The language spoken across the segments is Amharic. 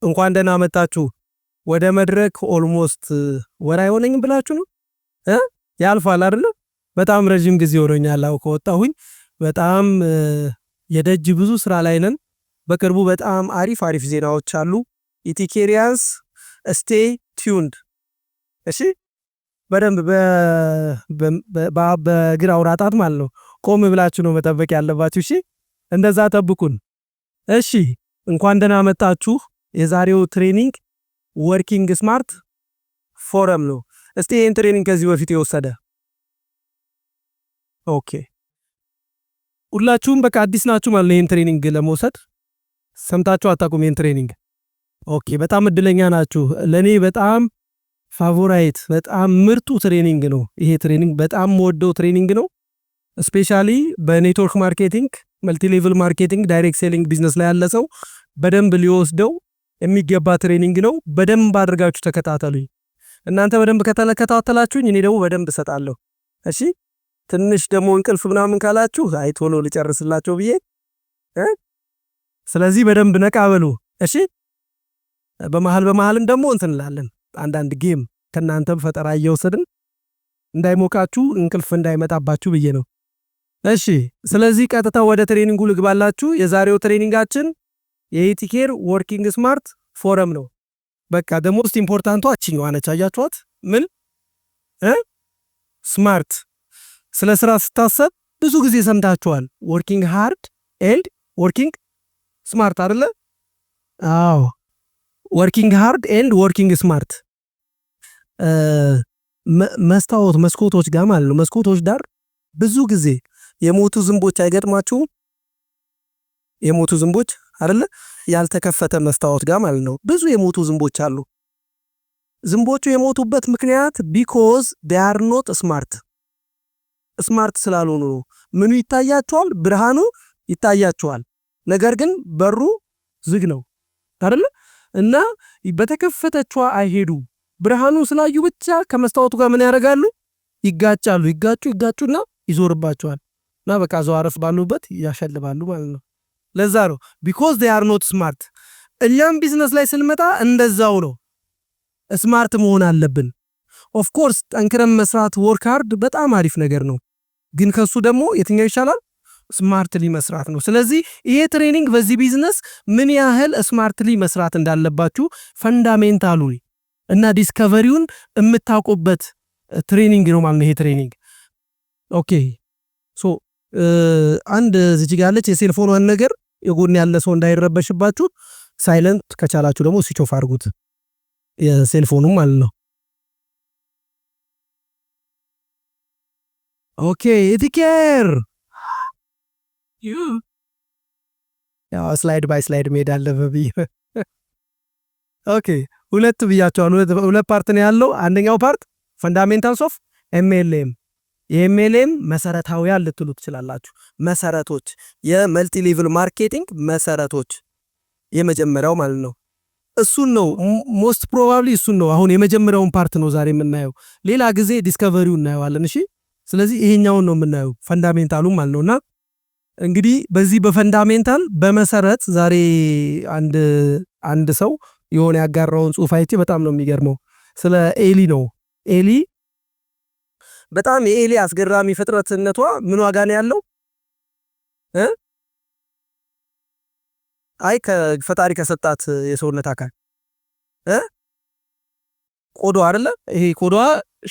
እንኳን ደህና መጣችሁ ወደ መድረክ። ኦልሞስት ወር አይሆነኝም ብላችሁ ነው ያልፋል አይደል? በጣም ረጅም ጊዜ ሆኖኛል አው ከወጣሁኝ። በጣም የደጅ ብዙ ስራ ላይ ነን። በቅርቡ በጣም አሪፍ ዜናዎች አሉ። ኢቲኬሪያንስ ስቴይ ቲዩንድ። እሺ በደንብ በግራ አውራጣት ማለት ነው ቆም ብላችሁ ነው መጠበቅ ያለባችሁ። እሺ እንደዛ ጠብቁን። እሺ እንኳን ደህና መጣችሁ። የዛሬው ትሬኒንግ ወርኪንግ ስማርት ፎረም ነው። እስቲ ይሄን ትሬኒንግ ከዚህ በፊት የወሰደ ኦኬ፣ ሁላችሁም በቃ አዲስ ናችሁ ማለት ነው። ይሄን ትሬኒንግ ለመውሰድ ሰምታችሁ አታውቁም ይሄን ትሬኒንግ። ኦኬ በጣም እድለኛ ናችሁ። ለኔ በጣም ፋቮራይት በጣም ምርጡ ትሬኒንግ ነው ይሄ ትሬኒንግ። በጣም ወደው ትሬኒንግ ነው። ስፔሻሊ በኔትወርክ ማርኬቲንግ፣ መልቲ ሌቭል ማርኬቲንግ፣ ዳይሬክት ሴሊንግ ቢዝነስ ላይ ያለ ሰው በደንብ ሊወስደው የሚገባ ትሬኒንግ ነው። በደንብ አድርጋችሁ ተከታተሉኝ። እናንተ በደንብ ከተከታተላችሁኝ እኔ ደግሞ በደንብ እሰጣለሁ። እሺ ትንሽ ደግሞ እንቅልፍ ምናምን ካላችሁ አይ ቶሎ ልጨርስላችሁ ብዬ ስለዚህ በደንብ ነቃ በሉ። እሺ በመሃልም ደግሞ እንትንላለን አንዳንድ ጌም ከናንተም ፈጠራ እየወሰድን እንዳይሞቃችሁ እንቅልፍ እንዳይመጣባችሁ ብዬ ነው። እሺ ስለዚህ ቀጥታ ወደ ትሬኒንጉ ልግባላችሁ። የዛሬው ትሬኒንጋችን የኢቲኬር ወርኪንግ ስማርት ፎረም ነው። በቃ the most important አቺኛው አነች። አያችኋት? ምን ስማርት። ስለ ስራ ስታሰብ ብዙ ጊዜ ሰምታችኋል። ወርኪንግ ሃርድ ኤንድ ወርኪንግ ስማርት አይደለ? አዎ ወርኪንግ ሃርድ ኤንድ ወርኪንግ ስማርት። መስኮቶች ጋር ማለት ነው። መስኮቶች ዳር ብዙ ጊዜ የሞቱ ዝንቦች አይገጥማችሁም? የሞቱ ዝንቦች አይደለ? ያልተከፈተ መስታወት ጋር ማለት ነው ብዙ የሞቱ ዝንቦች አሉ። ዝንቦቹ የሞቱበት ምክንያት because they are not smart ስላልሆኑ ነው። ምኑ ይታያቸዋል? ብርሃኑ ይታያቸዋል፣ ነገር ግን በሩ ዝግ ነው አይደለ? እና በተከፈተችዋ አይሄዱ። ብርሃኑ ስላዩ ብቻ ከመስታወቱ ጋር ምን ያደርጋሉ? ይጋጩና ይዞርባቸዋል እና በቃ ዘዋረፍ ባሉበት ያሸልባሉ ማለት ነው። ለዛ ነው because they are not smart። እኛም ቢዝነስ ላይ ስንመጣ እንደዛው ነው። ስማርት መሆን አለብን። ኦፍ ኮርስ ጠንክረን መስራት ወርክ ሃርድ በጣም አሪፍ ነገር ነው፣ ግን ከሱ ደግሞ የትኛው ይሻላል? ስማርትሊ መስራት ነው። ስለዚህ ይሄ ትሬኒንግ በዚህ ቢዝነስ ምን ያህል ስማርትሊ መስራት እንዳለባችሁ ፈንዳሜንታሉ እና ዲስከቨሪውን የምታውቁበት ትሬኒንግ ነው ማለት ነው ይሄ ትሬኒንግ። ኦኬ ሶ አንድ እዚህ ጋር ያለች የሴልፎኗን ነገር የጎን ያለ ሰው እንዳይረበሽባችሁ ሳይለንት ከቻላችሁ ደግሞ ስዊች ኦፍ አድርጉት የሴልፎኑም ማለት ነው። ኦኬ ኢቲኬር ያው ስላይድ ባይ ስላይድ መሄድ አለብኝ። ኦኬ ሁለት ብያቸዋለሁ። ሁለት ፓርት ነው ያለው። አንደኛው ፓርት ፈንዳሜንታልስ ኦፍ ኤምኤልኤም። የኤምኤልኤም መሰረታዊያን ልትሉ ትችላላችሁ። መሰረቶች፣ የመልቲ ሌቭል ማርኬቲንግ መሰረቶች የመጀመሪያው ማለት ነው። እሱን ነው ሞስት ፕሮባብሊ እሱን ነው አሁን የመጀመሪያውን ፓርት ነው ዛሬ የምናየው። ሌላ ጊዜ ዲስከቨሪውን እናየዋለን። እሺ ስለዚህ ይሄኛውን ነው የምናየው ፈንዳሜንታሉ ማለት ነውና እንግዲህ በዚህ በፈንዳሜንታል በመሰረት ዛሬ አንድ ሰው የሆነ ያጋራውን ጽሑፍ አይቼ በጣም ነው የሚገርመው። ስለ ኤሊ ነው። ኤሊ በጣም የኤሊ አስገራሚ ፍጥረትነቷ ምን ዋጋ ነው ያለው? አይ ከፈጣሪ ከሰጣት የሰውነት አካል ቆዳዋ አይደለ? ይሄ ቆዳዋ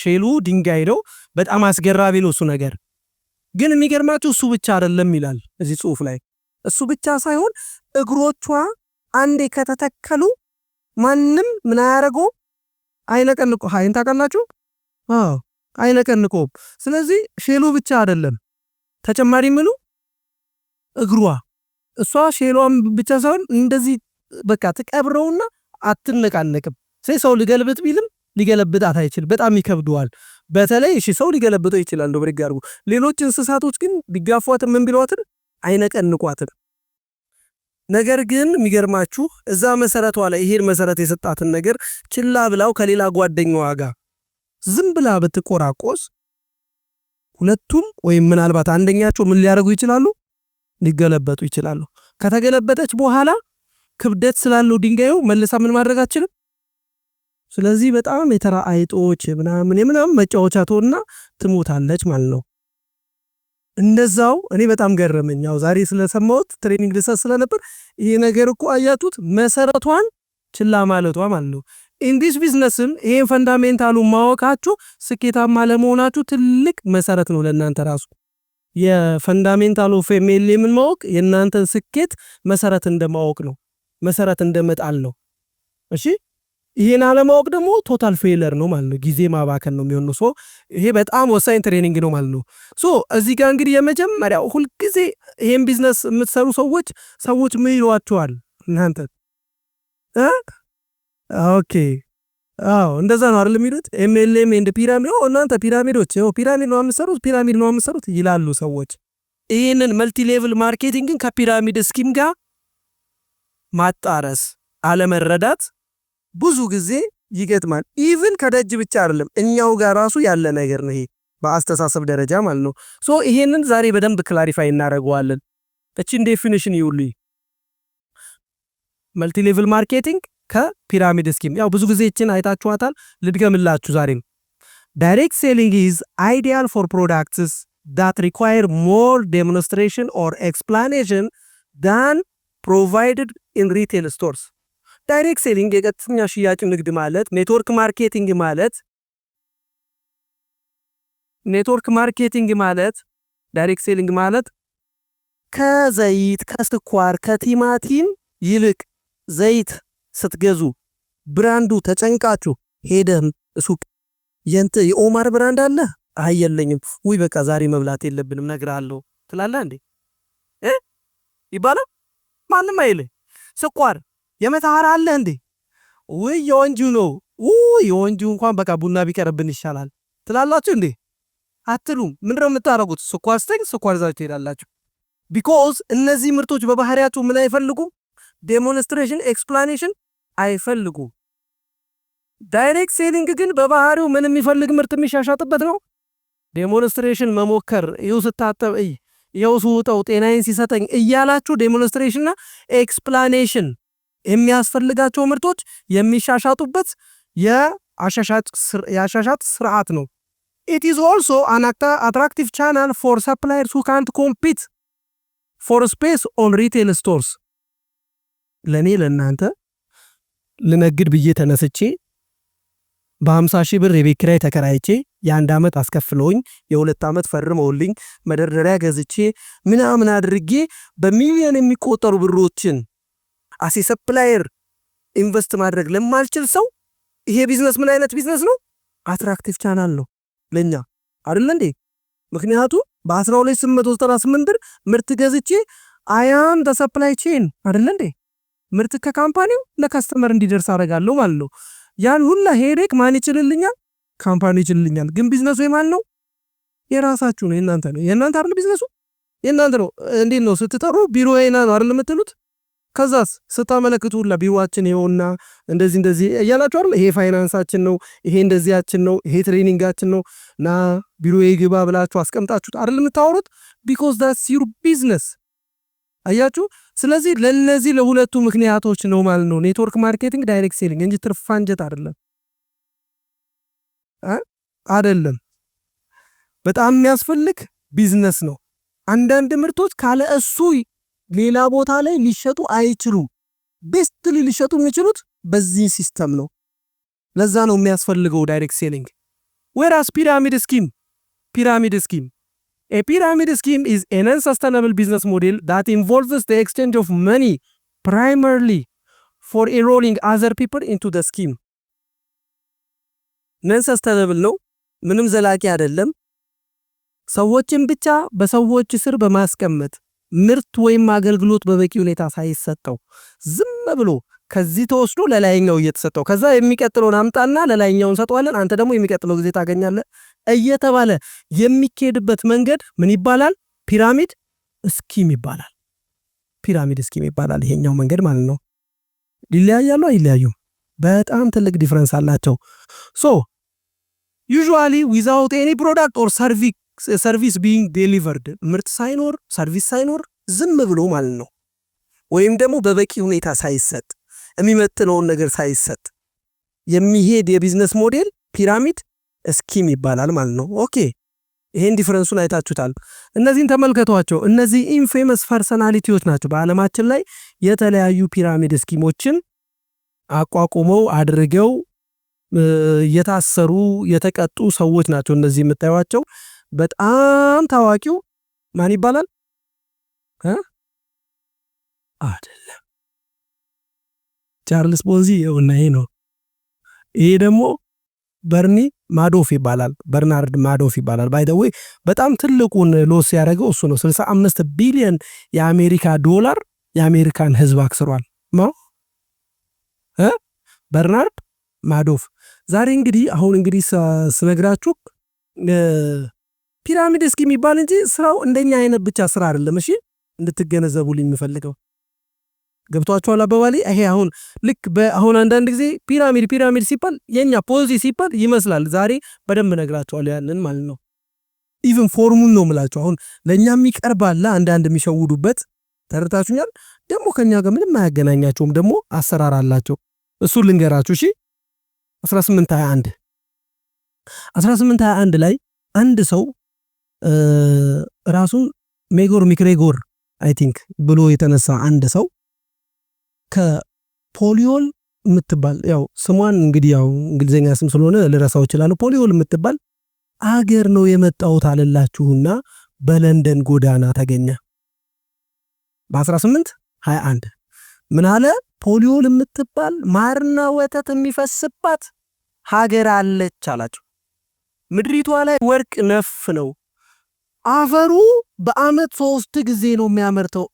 ሼሉ ድንጋይ ነው። በጣም አስገራሚ ነው እሱ ነገር። ግን የሚገርማችሁ እሱ ብቻ አይደለም ይላል እዚህ ጽሑፍ ላይ። እሱ ብቻ ሳይሆን እግሮቿ አንዴ ከተተከሉ ማንም ምን አያረገው አይነቀንቁ። ሃይን ታውቃላችሁ? አዎ አይነቀንቁም። ስለዚህ ሼሉ ብቻ አይደለም ተጨማሪ ምኑ እግሯ። እሷ ሼሏም ብቻ ሳይሆን እንደዚህ በቃ ተቀብረውና አትነቃነቅም። ሰው ሊገልብጥ ቢልም ሊገለብጣት አይችልም። በጣም ይከብደዋል። በተለይ እሺ ሰው ሊገለብጠው ይችላል ነው ብርግ አድርጎ። ሌሎች እንስሳቶች ግን ቢጋፏትም ምን ቢሏትም አይነቀንቋትም። ነገር ግን የሚገርማችሁ እዛ መሰረቷ ላይ ይሄን መሰረት የሰጣትን ነገር ችላ ብላው ከሌላ ጓደኛዋ ጋር ዝም ብላ ብትቆራቆስ ሁለቱም ወይም ምናልባት አንደኛቸው ምን ሊያደርጉ ይችላሉ? ሊገለበጡ ይችላሉ። ከተገለበጠች በኋላ ክብደት ስላለው ድንጋዩ መልሳ ምን ማድረግ አትችልም። ስለዚህ በጣም የተራ አይጦች ምናምን መጫወቻ ትሆንና ትሞታለች ማለት ነው። እንደዛው እኔ በጣም ገረመኝ። ያው ዛሬ ስለሰማሁት ትሬኒንግ ልሰጥ ስለነበር ይሄ ነገር እኮ አያቱት መሰረቷን ችላ ማለቷ ማለት ነው። ኢን ዲስ ቢዝነስም ይሄን ፈንዳሜንታሉ ማወቃችሁ ስኬታማ ለመሆናችሁ ትልቅ መሰረት ነው ለእናንተ ራሱ። የፈንዳሜንታል ኦፍ ኤምኤልኤምን ማወቅ የእናንተን ስኬት መሰረት እንደማወቅ ነው፣ መሰረት እንደመጣል ነው። እሺ ይሄን አለማወቅ ደግሞ ቶታል ፌለር ነው ማለት ነው፣ ጊዜ ማባከን ነው የሚሆነው። ሶ ይሄ በጣም ወሳኝ ትሬኒንግ ነው ማለት ነው። ሶ እዚህ ጋር እንግዲህ የመጀመሪያው ሁልጊዜ ይሄን ቢዝነስ የምትሰሩ ሰዎች ምን ይሏቸዋል እናንተ? ኦኬ እንደዛ ነው አይደል የሚሉት? ኤምኤልኤም ኤንድ ፒራሚድ እናንተ ፒራሚዶች ፒራሚድ ነው የምትሰሩት ይላሉ ሰዎች። ይህንን መልቲ ሌቭል ማርኬቲንግን ከፒራሚድ ስኪም ጋር ማጣረስ አለመረዳት ብዙ ጊዜ ይገጥማል። ኢቭን ከደጅ ብቻ አይደለም እኛው ጋር ራሱ ያለ ነገር ነው ይሄ በአስተሳሰብ ደረጃ ማለት ነው። ሶ ይሄንን ዛሬ በደንብ ክላሪፋይ እናደርገዋለን። እቺን ዴፊኒሽን ይውልኝ መልቲ ሌቭል ማርኬቲንግ ከፒራሚድ ስኪም። ያው ብዙ ጊዜ እቺን አይታችኋታል፣ ልድገምላችሁ ዛሬም። ዳይሬክት ሴሊንግ ኢዝ አይዲያል ፎር ፕሮዳክትስ that require more demonstration or explanation than provided in retail stores. ዳይሬክት ሴሊንግ የቀጥተኛ ሽያጭ ንግድ ማለት ኔትወርክ ማርኬቲንግ ማለት ዳይሬክት ሴሊንግ ማለት ከዘይት ከስኳር ከቲማቲም ይልቅ ዘይት ስትገዙ ብራንዱ ተጨንቃችሁ ሄደም ሱቅ የኦማር ብራንድ አለ አይየለኝም ወይ በቃ ዛሬ መብላት የለብንም ነግራለሁ ትላለህ እንዴ ይባላል። ማንም አይል ስኳር የመታራ አለ እንዴ ወይ የወንጂው ነው የወንጂው እንኳን በቃ ቡና ቢቀርብን ይሻላል ትላላችሁ እንዴ? አትሉም። ምንድነው የምታረጉት? ስኳር ዛሬ ትሄዳላችሁ። ቢኮዝ እነዚህ ምርቶች በባህሪያቸው ምን አይፈልጉም? ዴሞንስትሬሽን ኤክስፕላኔሽን አይፈልጉም። ዳይሬክት ሴሊንግ ግን በባህሪው ምን የሚፈልግ ምርት የሚሻሻጥበት ነው። ዴሞንስትሬሽን መሞከር ይው ስታጠብ ይው ስውጠው ጤናዬን ሲሰጠኝ እያላችሁ ዴሞንስትሬሽንና ኤክስፕላኔሽን የሚያስፈልጋቸው ምርቶች የሚሻሻጡበት የአሻሻጥ ስርዓት ነው። It is also an attractive channel for suppliers who can't compete for space on retail stores. ለኔ ለእናንተ ልነግድ ብዬ ተነስቼ በ50,000 ብር የቤት ኪራይ ተከራይቼ የ1 ዓመት አስከፍለውኝ የ2 ዓመት ፈርመውልኝ መደርደሪያ ገዝቼ ምናምን አድርጌ በሚሊዮን የሚቆጠሩ ብሮችን አሴ ሰፕላየር ኢንቨስት ማድረግ ለማልችል ሰው ይሄ ቢዝነስ ምን አይነት ቢዝነስ ነው? አትራክቲቭ ቻናል ነው ለኛ አይደል እንዴ? ምክንያቱም በ12898 ብር ምርት ገዝቼ አያም ሰፕላይ ቼን አይደል እንዴ? ምርት ከካምፓኒው ለካስተመር እንዲደርስ አደርጋለሁ ማለት ነው። ያን ሁላ ሄዴክ ማን ይችልልኛል? ካምፓኒ ይችልልኛል። ግን ቢዝነሱ የማን ነው? የራሳችሁ ነው፣ የእናንተ ነው። የእናንተ አይደል ቢዝነሱ? የእናንተ ነው። እንዴት ነው ስትጠሩ ቢሮዬና ነው አይደል የምትሉት? ከዛስ ስታመለክቱ ሁላ ቢሮአችን ይኸውና እንደዚህ እያላችሁ አይደል? ይሄ ፋይናንሳችን ነው፣ ይሄ እንደዚያችን ነው፣ ይሄ ትሬኒንጋችን ነው ና ቢሮዬ ግባ ብላችሁ አስቀምጣችሁት አይደል የምታወሩት? ቢኮዝ ዳትስ ዩር ቢዝነስ። አያችሁ። ስለዚህ ለነዚህ ለሁለቱ ምክንያቶች ነው ማለት ነው ኔትወርክ ማርኬቲንግ ዳይሬክት ሴሊንግ እንጂ ትርፍ አንጀት አይደለም። በጣም የሚያስፈልግ ቢዝነስ ነው። አንዳንድ ምርቶች ካለ እሱ ሌላ ቦታ ላይ ሊሸጡ አይችሉም። ቤስት ሊሸጡ የሚችሉት በዚህ ሲስተም ነው። ለዛ ነው የሚያስፈልገው ዳይሬክት ሴሊንግ። whereas pyramid scheme A pyramid scheme is a non-sustainable business model that involves the exchange of money primarily for enrolling other people into the scheme. Non-sustainable ነው፣ ምንም ዘላቂ አይደለም። ሰዎችን ብቻ በሰዎች ስር በማስቀመጥ ምርት ወይም አገልግሎት በበቂ ሁኔታ ሳይሰጠው ዝም ብሎ ከዚህ ተወስዶ ለላይኛው እየተሰጠው ከዛ የሚቀጥለውን አምጣና ለላይኛው እንሰጠዋለን አንተ ደግሞ የሚቀጥለው ጊዜ ታገኛለህ እየተባለ የሚኬድበት መንገድ ምን ይባላል? ፒራሚድ ስኪም ይባላል። ይሄኛው መንገድ ማለት ነው። ሊለያያሉ አይለያዩም? በጣም ትልቅ ዲፈረንስ አላቸው። ሶ usually without any product or service being delivered ምርት ሳይኖር ሰርቪስ ሳይኖር ዝም ብሎ ማለት ነው ወይም ደግሞ በበቂ ሁኔታ ሳይሰጥ የሚመጥነውን ነገር ሳይሰጥ የሚሄድ የቢዝነስ ሞዴል ፒራሚድ ስኪም ይባላል ማለት ነው። ኦኬ ይሄን ዲፈረንሱን አይታችሁታል። እነዚህን ተመልከቷቸው። እነዚህ ኢንፌመስ ፐርሰናሊቲዎች ናቸው በዓለማችን ላይ የተለያዩ ፒራሚድ ስኪሞችን አቋቁመው አድርገው የታሰሩ የተቀጡ ሰዎች ናቸው። እነዚህ የምታዩቸው በጣም ታዋቂው ማን ይባላል? አይደለም ቻርልስ ቦንዚ ይኸውና ይሄ ነው። ይሄ ደግሞ በርኒ ማዶፍ ይባላል። በርናርድ ማዶፍ ይባላል። ባይ ዘ ዌይ በጣም ትልቁን ሎስ ያደረገው እሱ ነው። 65 ቢሊዮን የአሜሪካ ዶላር የአሜሪካን ህዝብ አክስሯል። በርናርድ ማዶፍ። ዛሬ እንግዲህ አሁን እንግዲህ ስነግራችሁ ፒራሚድ ስኪም የሚባል እንጂ ስራው እንደኛ አይነት ብቻ ስራ አይደለም። እሺ እንድትገነዘቡልኝ የምፈልገው ገብቷችኋል አባባሌ? ይሄ አሁን ልክ በአሁን አንዳንድ ጊዜ ፒራሚድ ሲባል የኛ ፖዚ ሲባል ይመስላል። ዛሬ በደንብ ነግራችኋለሁ ያንን ማለት ነው። ኢቭን ፎርሙን ነው የምላችሁ። አሁን ለኛም ይቀርባል አንዳንድ የሚሸውዱበት ተረታችሁኛል። ደግሞ ከኛ ጋር ምንም አያገናኛቸውም። ደግሞ አሰራር አላቸው። እሱ ልንገራችሁ። እሺ 1821 ላይ አንድ ሰው ራሱን ሜጎር ሚክሬጎር አይ ቲንክ ብሎ የተነሳ አንድ ሰው ከፖሊዮል የምትባል ያው ስሟን እንግዲህ ያው እንግሊዘኛ ስም ስለሆነ ልረሳው ይችላል። ፖሊዮል የምትባል አገር ነው የመጣሁት አለላችሁና በለንደን ጎዳና ተገኘ በ1821 ምን አለ? ፖሊዮል የምትባል ማርና ወተት የሚፈስባት ሀገር አለች አላቸው። ምድሪቷ ላይ ወርቅ ነፍ ነው። አፈሩ በአመት 3 ጊዜ ነው የሚያመርተው።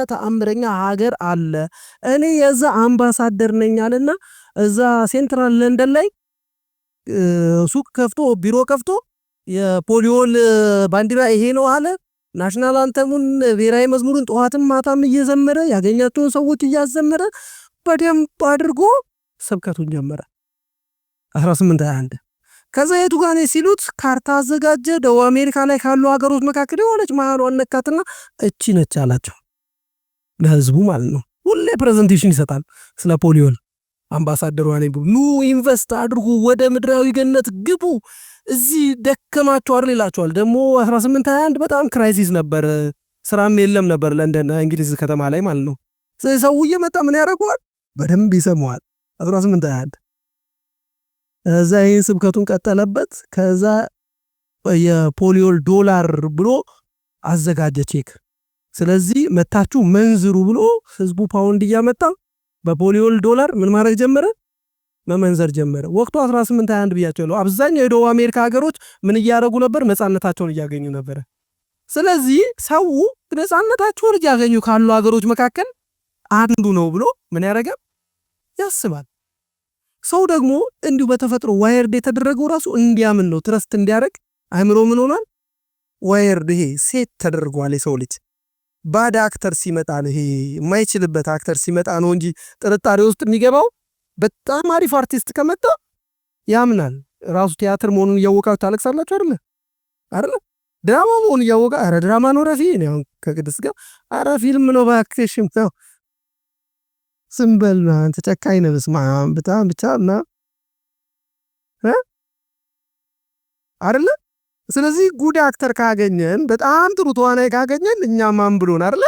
ተአምረኛ ሀገር አለ። እኔ የዛ አምባሳደር ነኝ አለና እዛ ሴንትራል ለንደን ላይ ሱቅ ከፍቶ ቢሮ ከፍቶ የፖሊዮል ባንዲራ ይሄ ነው አለ። ናሽናል አንተሙን ብሔራዊ መዝሙሩን ጠዋትም ማታም እየዘመረ ያገኛቸውን ሰዎች እያዘመረ በደንብ አድርጎ ስብከቱን ጀመረ 1821 ከዛ የቱ ጋር ነው ሲሉት ካርታ አዘጋጀ። ደቡብ አሜሪካ ላይ ካሉ ሀገሮች መካከል የሆነች መሃሏን ነካትና እቺ ነች አላቸው ለህዝቡ ማለት ነው። ሁሌ ፕሬዘንቴሽን ይሰጣል ስለ ፖሊዮል። አምባሳደሩ ኑ ኢንቨስት አድርጉ፣ ወደ ምድራዊ ገነት ግቡ፣ እዚህ ደከማችሁ አይደል ይላቸዋል። ደግሞ 1821 በጣም ክራይሲስ ነበር፣ ስራም የለም ነበር ለንደን እንግሊዝ ከተማ ላይ ማለት ነው። ሰው እየመጣ ምን ያደርገዋል? በደንብ ይሰማዋል 1821 እዛ ይሄን ስብከቱን ቀጠለበት። ከዛ የፖሊዮል ዶላር ብሎ አዘጋጀ ቼክ። ስለዚህ መታችሁ መንዝሩ ብሎ ህዝቡ ፓውንድ እያመጣ በፖሊዮል ዶላር ምን ማድረግ ጀመረ? መመንዘር ጀመረ። ወቅቱ 1821 ብያቸዋለሁ። አብዛኛው የደቡብ አሜሪካ ሀገሮች ምን እያደረጉ ነበር? ነፃነታቸውን እያገኙ ነበር። ስለዚህ ሰው ነፃነታቸውን እያገኙ ካሉ ሀገሮች መካከል አንዱ ነው ብሎ ምን ያደርጋል? ያስባል። ሰው ደግሞ እንዲሁ በተፈጥሮ ዋየርድ የተደረገው ራሱ እንዲያምን ነው፣ ትረስት እንዲያደርግ አእምሮ ምን ሆኗል? ዋየርድ ይሄ ሴት ተደርጓል። የሰው ልጅ ባድ አክተር ሲመጣ ነው፣ ይሄ የማይችልበት አክተር ሲመጣ ነው እንጂ ጥርጣሬ ውስጥ የሚገባው። በጣም አሪፍ አርቲስት ከመጣ ያምናል። ራሱ ቲያትር መሆኑን እያወቃችሁ ታለቅሳላችሁ አይደል? ድራማ መሆኑን እያወቃ አረ ድራማ ነው ረፊ ነው ከቅድስ ጋር አረ ፊልም ነው ባክሽም ነው ስምበል አንተ ጨካኝ ነህ በስመ አብ በጣም ብቻና አይደለ? ስለዚህ ጉድ አክተር ካገኘን በጣም ጥሩ ተዋናይ ካገኘን እኛ ማን ብሎን አይደለ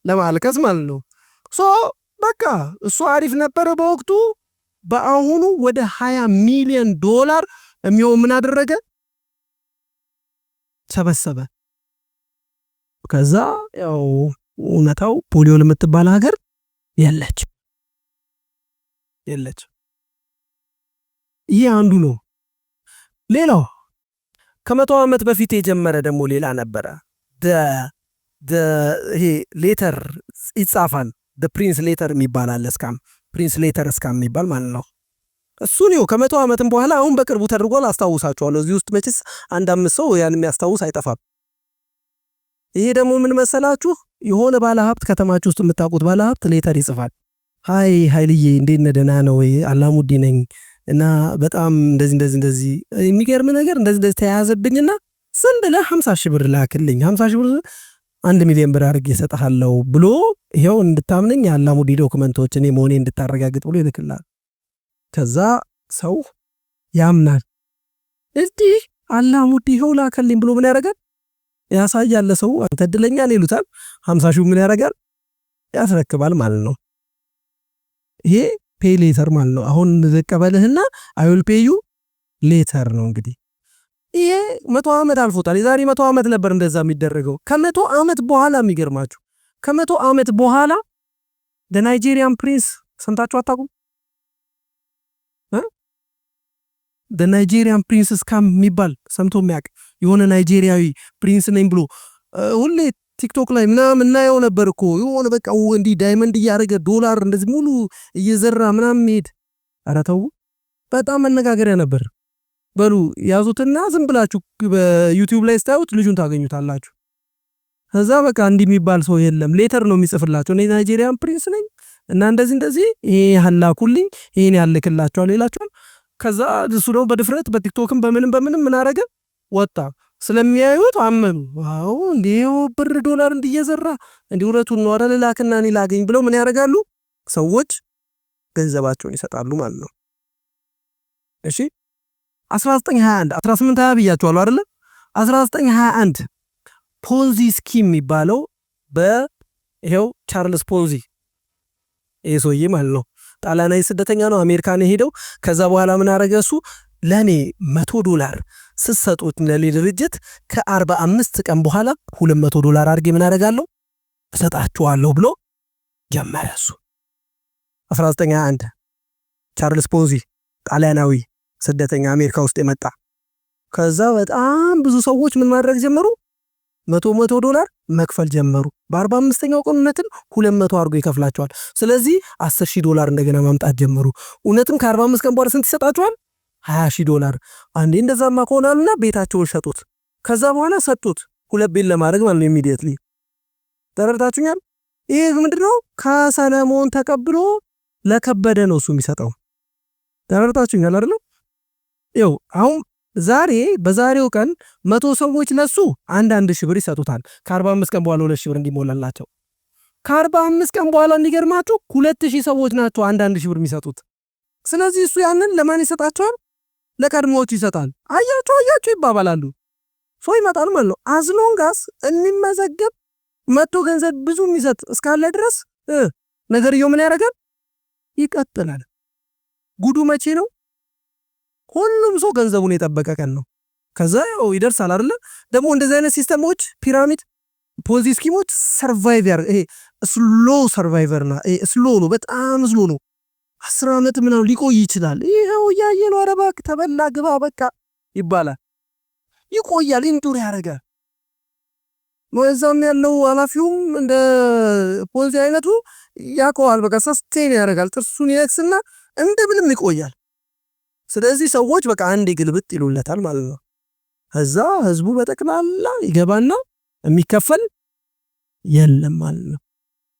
ለማልከስ ማለት ነው። በቃ እሱ አሪፍ ነበረ በወቅቱ። በአሁኑ ወደ 20 ሚሊዮን ዶላር የሚሆን ምን አደረገ? ሰበሰበ። ከዛ ያው እውነታው ፖሊዮል የምትባል ሀገር የለች። ይሄ አንዱ ነው። ሌላው ከ100 ዓመት በፊት የጀመረ ደግሞ ሌላ ነበረ። ይሄ ሌተር ይጻፋል። ፕሪንስ ሌተር የሚባል አለ። ፕሪንስ ሌተር እስካም የሚባል ማለት ነው። እሱ ነው ከ100 ዓመትም በኋላ አሁን በቅርቡ ተደርጓል። አስታውሳችኋለሁ። እዚህ ውስጥ መቼስ አንድ 5 ሰው ያን የሚያስታውስ አይጠፋም። ይሄ ደግሞ ምን መሰላችሁ? የሆነ ባለሀብት ከተማችሁ ውስጥ የምታውቁት ባለሀብት ሌተር ይጽፋል። ሃይ ኃይልዬ እንዴት ነህ? ደህና ነው ወይ? አላሙዲ ነኝ እና በጣም እንደዚህ የሚገርም ነገር እንደዚህ ተያያዘብኝና ዝም ብለህ 50 ሺህ ብር ላክልኝ። 50 ሺህ ብር 1 ሚሊዮን ብር አድርጌ እሰጥሃለሁ ብሎ ይሄው እንድታምነኝ ያላሙዲ ዶክመንቶች እኔ መሆኔ እንድታረጋግጥ ብሎ ይልክላል። ከዛ ሰው ያምናል። እንዲህ አላሙዲ ይሄው ላከልኝ ብሎ ምን ያደርጋል? ያሳያል ለሰው። አንተ እድለኛ ነህ ይሉታል። 50 ሺህ ምን ያደርጋል? ያስረክባል ማለት ነው። ይሄ ፔይ ሌተር ማለት ነው። አሁን ልቀበልህና አይ ዊል ፔይ ዩ ሌተር ነው እንግዲህ። ይሄ 100 ዓመት አልፎታል። የዛሬ 100 ዓመት ነበር እንደዛ የሚደረገው። ከ100 ዓመት በኋላ የሚገርማችሁ ከ100 ዓመት በኋላ ናይጄሪያን ፕሪንስ ሰምታችሁ አታውቁም? ናይጄሪያን ፕሪንስ ስካም የሚባል ሰምቶ የሚያውቅ የሆነ ናይጄሪያዊ ፕሪንስ ነኝ ብሎ ሁሌ ቲክቶክ ላይ ምናምን እናየው ነበር እኮ የሆነ በቃ እንዲህ ዳይመንድ እያደረገ ዶላር እንደዚህ ሙሉ እየዘራ ምናምን ሄድ። ኧረ ተው፣ በጣም መነጋገሪያ ነበር። በሉ ያዙትና ዝም ብላችሁ በዩቲዩብ ላይ ስታዩት ልጁን ታገኙታላችሁ። ከዛ በቃ እንዲህ የሚባል ሰው የለም፣ ሌተር ነው የሚጽፍላቸው። እኔ ናይጄሪያን ፕሪንስ ነኝ እና እንደዚህ ይሄ ያላኩልኝ ይሄን ያልክላቸዋል ይላቸዋል። ከዛ እሱ ደግሞ በድፍረት በቲክቶክም በምንም ምን አረገ ወጣ። ስለሚያዩት አመኑ። ዋው እንዴው ብር ዶላር እንዲየዘራ እንዲ እውነቱን ነው አይደል ላክና እኔ ላገኝ ብለው ምን ያደርጋሉ? ሰዎች ገንዘባቸውን ይሰጣሉ ማለት ነው። እሺ 1921 1820 ብያችኋለሁ አይደል? 1921 ፖንዚ ስኪም የሚባለው በይሄው ቻርልስ ፖንዚ ይሄ ሰውዬ ማለት ነው። ጣሊያናዊ ስደተኛ ነው፣ አሜሪካን ሄደው ከዛ በኋላ ምን አረገ እሱ ለኔ $100 ስሰጡት ለኔ ድርጅት ከ45 ቀን በኋላ $200 አድርጌ ምን አደርጋለሁ እሰጣችኋለሁ ብሎ ጀመረ። እሱ 1921 ቻርልስ ፖንዚ ጣሊያናዊ ስደተኛ አሜሪካ ውስጥ የመጣ። ከዛ በጣም ብዙ ሰዎች ምን ማድረግ ጀመሩ? $100 መክፈል ጀመሩ። በ45ኛው ቀን እውነትን 200 አድርጎ ይከፍላቸዋል። ስለዚህ $10,000 እንደገና ማምጣት ጀመሩ። እውነትም ከ45 ቀን በኋላ ስንት ይሰጣቸዋል? $20,000። አንዴ እንደዛማ ከሆናልና ቤታቸውን ሸጡት። ከዛ በኋላ ሰጡት 2 ቤት ለማድረግ ማለት ነው። ኢሚዲየትሊ ተረድታችሁኛል? ይሄ ምንድነው? ከሰለሞን ተቀብሎ ለከበደ ነው እሱ የሚሰጠው። ተረድታችሁኛል አይደል? ይኸው አሁን ዛሬ በዛሬው ቀን 100 ሰዎች ለሱ 1,000 ብር ይሰጡታል። ከ45 ቀን በኋላ 2,000 ብር እንዲሞላላቸው። ከ45 ቀን በኋላ እንዲገርማችሁ 2,000 ሰዎች ናቸው 1,000 ብር የሚሰጡት። ስለዚህ እሱ ያንን ለማን ይሰጣቸዋል? ለቀድሞዎቹ ይሰጣል። አያችሁ ይባባላሉ። ሰው ይመጣል ማለት ነው። አዝሎንጋስ እንመዘገብ መጥቶ ገንዘብ ብዙ የሚሰጥ እስካለ ድረስ ነገርየው ምን ያደርጋል? ይቀጥላል። ጉዱ መቼ ነው? ሁሉም ሰው ገንዘቡን የጠበቀ ቀን ነው። ከዛ ያው ይደርሳል አይደል? ደግሞ እንደዚህ አይነት ሲስተሞች ፒራሚድ ፖንዚ ስኪሞች ሰርቫይቭ ይሄ ስሎ ሰርቫይቨርና ስሎ ነው፣ በጣም ስሎ ነው። 10 ዓመት ምናምን ሊቆይ ይችላል። ይሄው ያየነው ነው። አረባክ ተበላ ግባ በቃ ይባላል። ይቆያል፣ ኢንዱር ያደርጋል። ወዛም ያለው ኃላፊውም እንደ ፖንዚ አይነቱ ያቆዋል። በቃ ሰስቴን ያደርጋል። ጥርሱን ይነክስና እንደምንም ይቆያል። ስለዚህ ሰዎች በቃ አንዴ ግልብጥ ይሉለታል ማለት ነው። ከዛ ህዝቡ በጠቅላላ ይገባና የሚከፈል የለም ማለት ነው።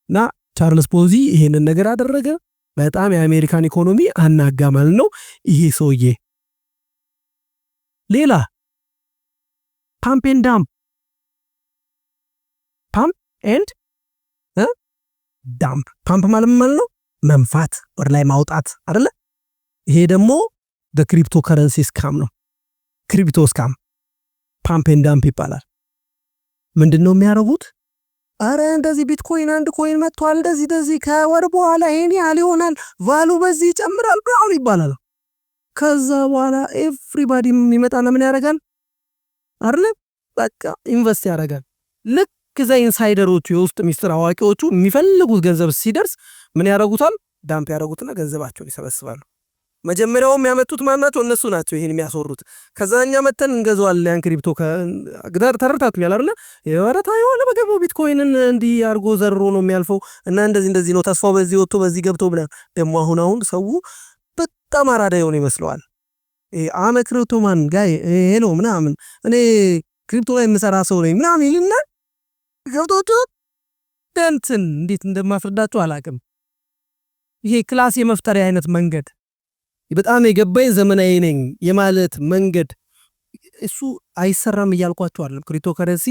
እና ቻርልስ ፖንዚ ይሄንን ነገር አደረገ። በጣም የአሜሪካን ኢኮኖሚ አናጋ ማለት ነው ይሄ ሰውዬ። ሌላ ፓምፕ ኤንድ ዳምፕ ፓምፕ ማለት ነው መንፋት፣ ወደ ላይ ማውጣት አይደለ? ይሄ ደግሞ በክሪፕቶ ከረንሲ ስካም ነው። ክሪፕቶ ስካም ፓምፕ ኤንድ ዳምፕ ይባላል። ምንድነው የሚያደርጉት? አረ እንደዚህ ቢትኮይን አንድ ኮይን መጥቷል፣ እንደዚህ ከወር በኋላ ይሄን ያህል ይሆናል፣ ቫሉ በዚህ ይጨምራል ብለው ይባላል። ከዛ በኋላ ኤቭሪባዲ የሚመጣና ምን ያደርጋል አይደል? በቃ ኢንቨስት ያደርጋል። ልክ ከዛ ኢንሳይደሮቹ የውስጥ ሚስጥር አዋቂዎቹ የሚፈልጉት ገንዘብ ሲደርስ ምን ያደርጉታል? ዳምፕ ያደርጉትና ገንዘባቸውን ይሰበስባሉ። መጀመሪያውም ያመጡት ማናቸው? እነሱ ናቸው ይሄን የሚያስወሩት። ከዛኛ መተን እንገዛዋለን ያን ክሪፕቶ ከግዳር ተረታቱኛል አይደል? የወረታ የሆነ በገበው ቢትኮይንን እንዲህ አርጎ ዘሮ ነው የሚያልፈው እና እንደዚህ ነው ተስፋው በዚህ ወጥቶ በዚህ ገብቶ ብለ ደግሞ አሁን ሰው በጣም አራዳ የሆነ ይመስለዋል። አመ ክሪፕቶማን ጋይ ሄሎ ምናምን እኔ ክሪፕቶ ላይ የምሰራ ሰው ነኝ ምናምን ይልና ገብቶት እንትን እንዴት እንደማፍርዳቸው አላቅም። ይሄ ክላስ የመፍጠሪያ አይነት መንገድ በጣም የገባኝ ዘመናዊ ነኝ የማለት መንገድ እሱ አይሰራም እያልኳችሁ አይደለም። ክሪፕቶከረንሲ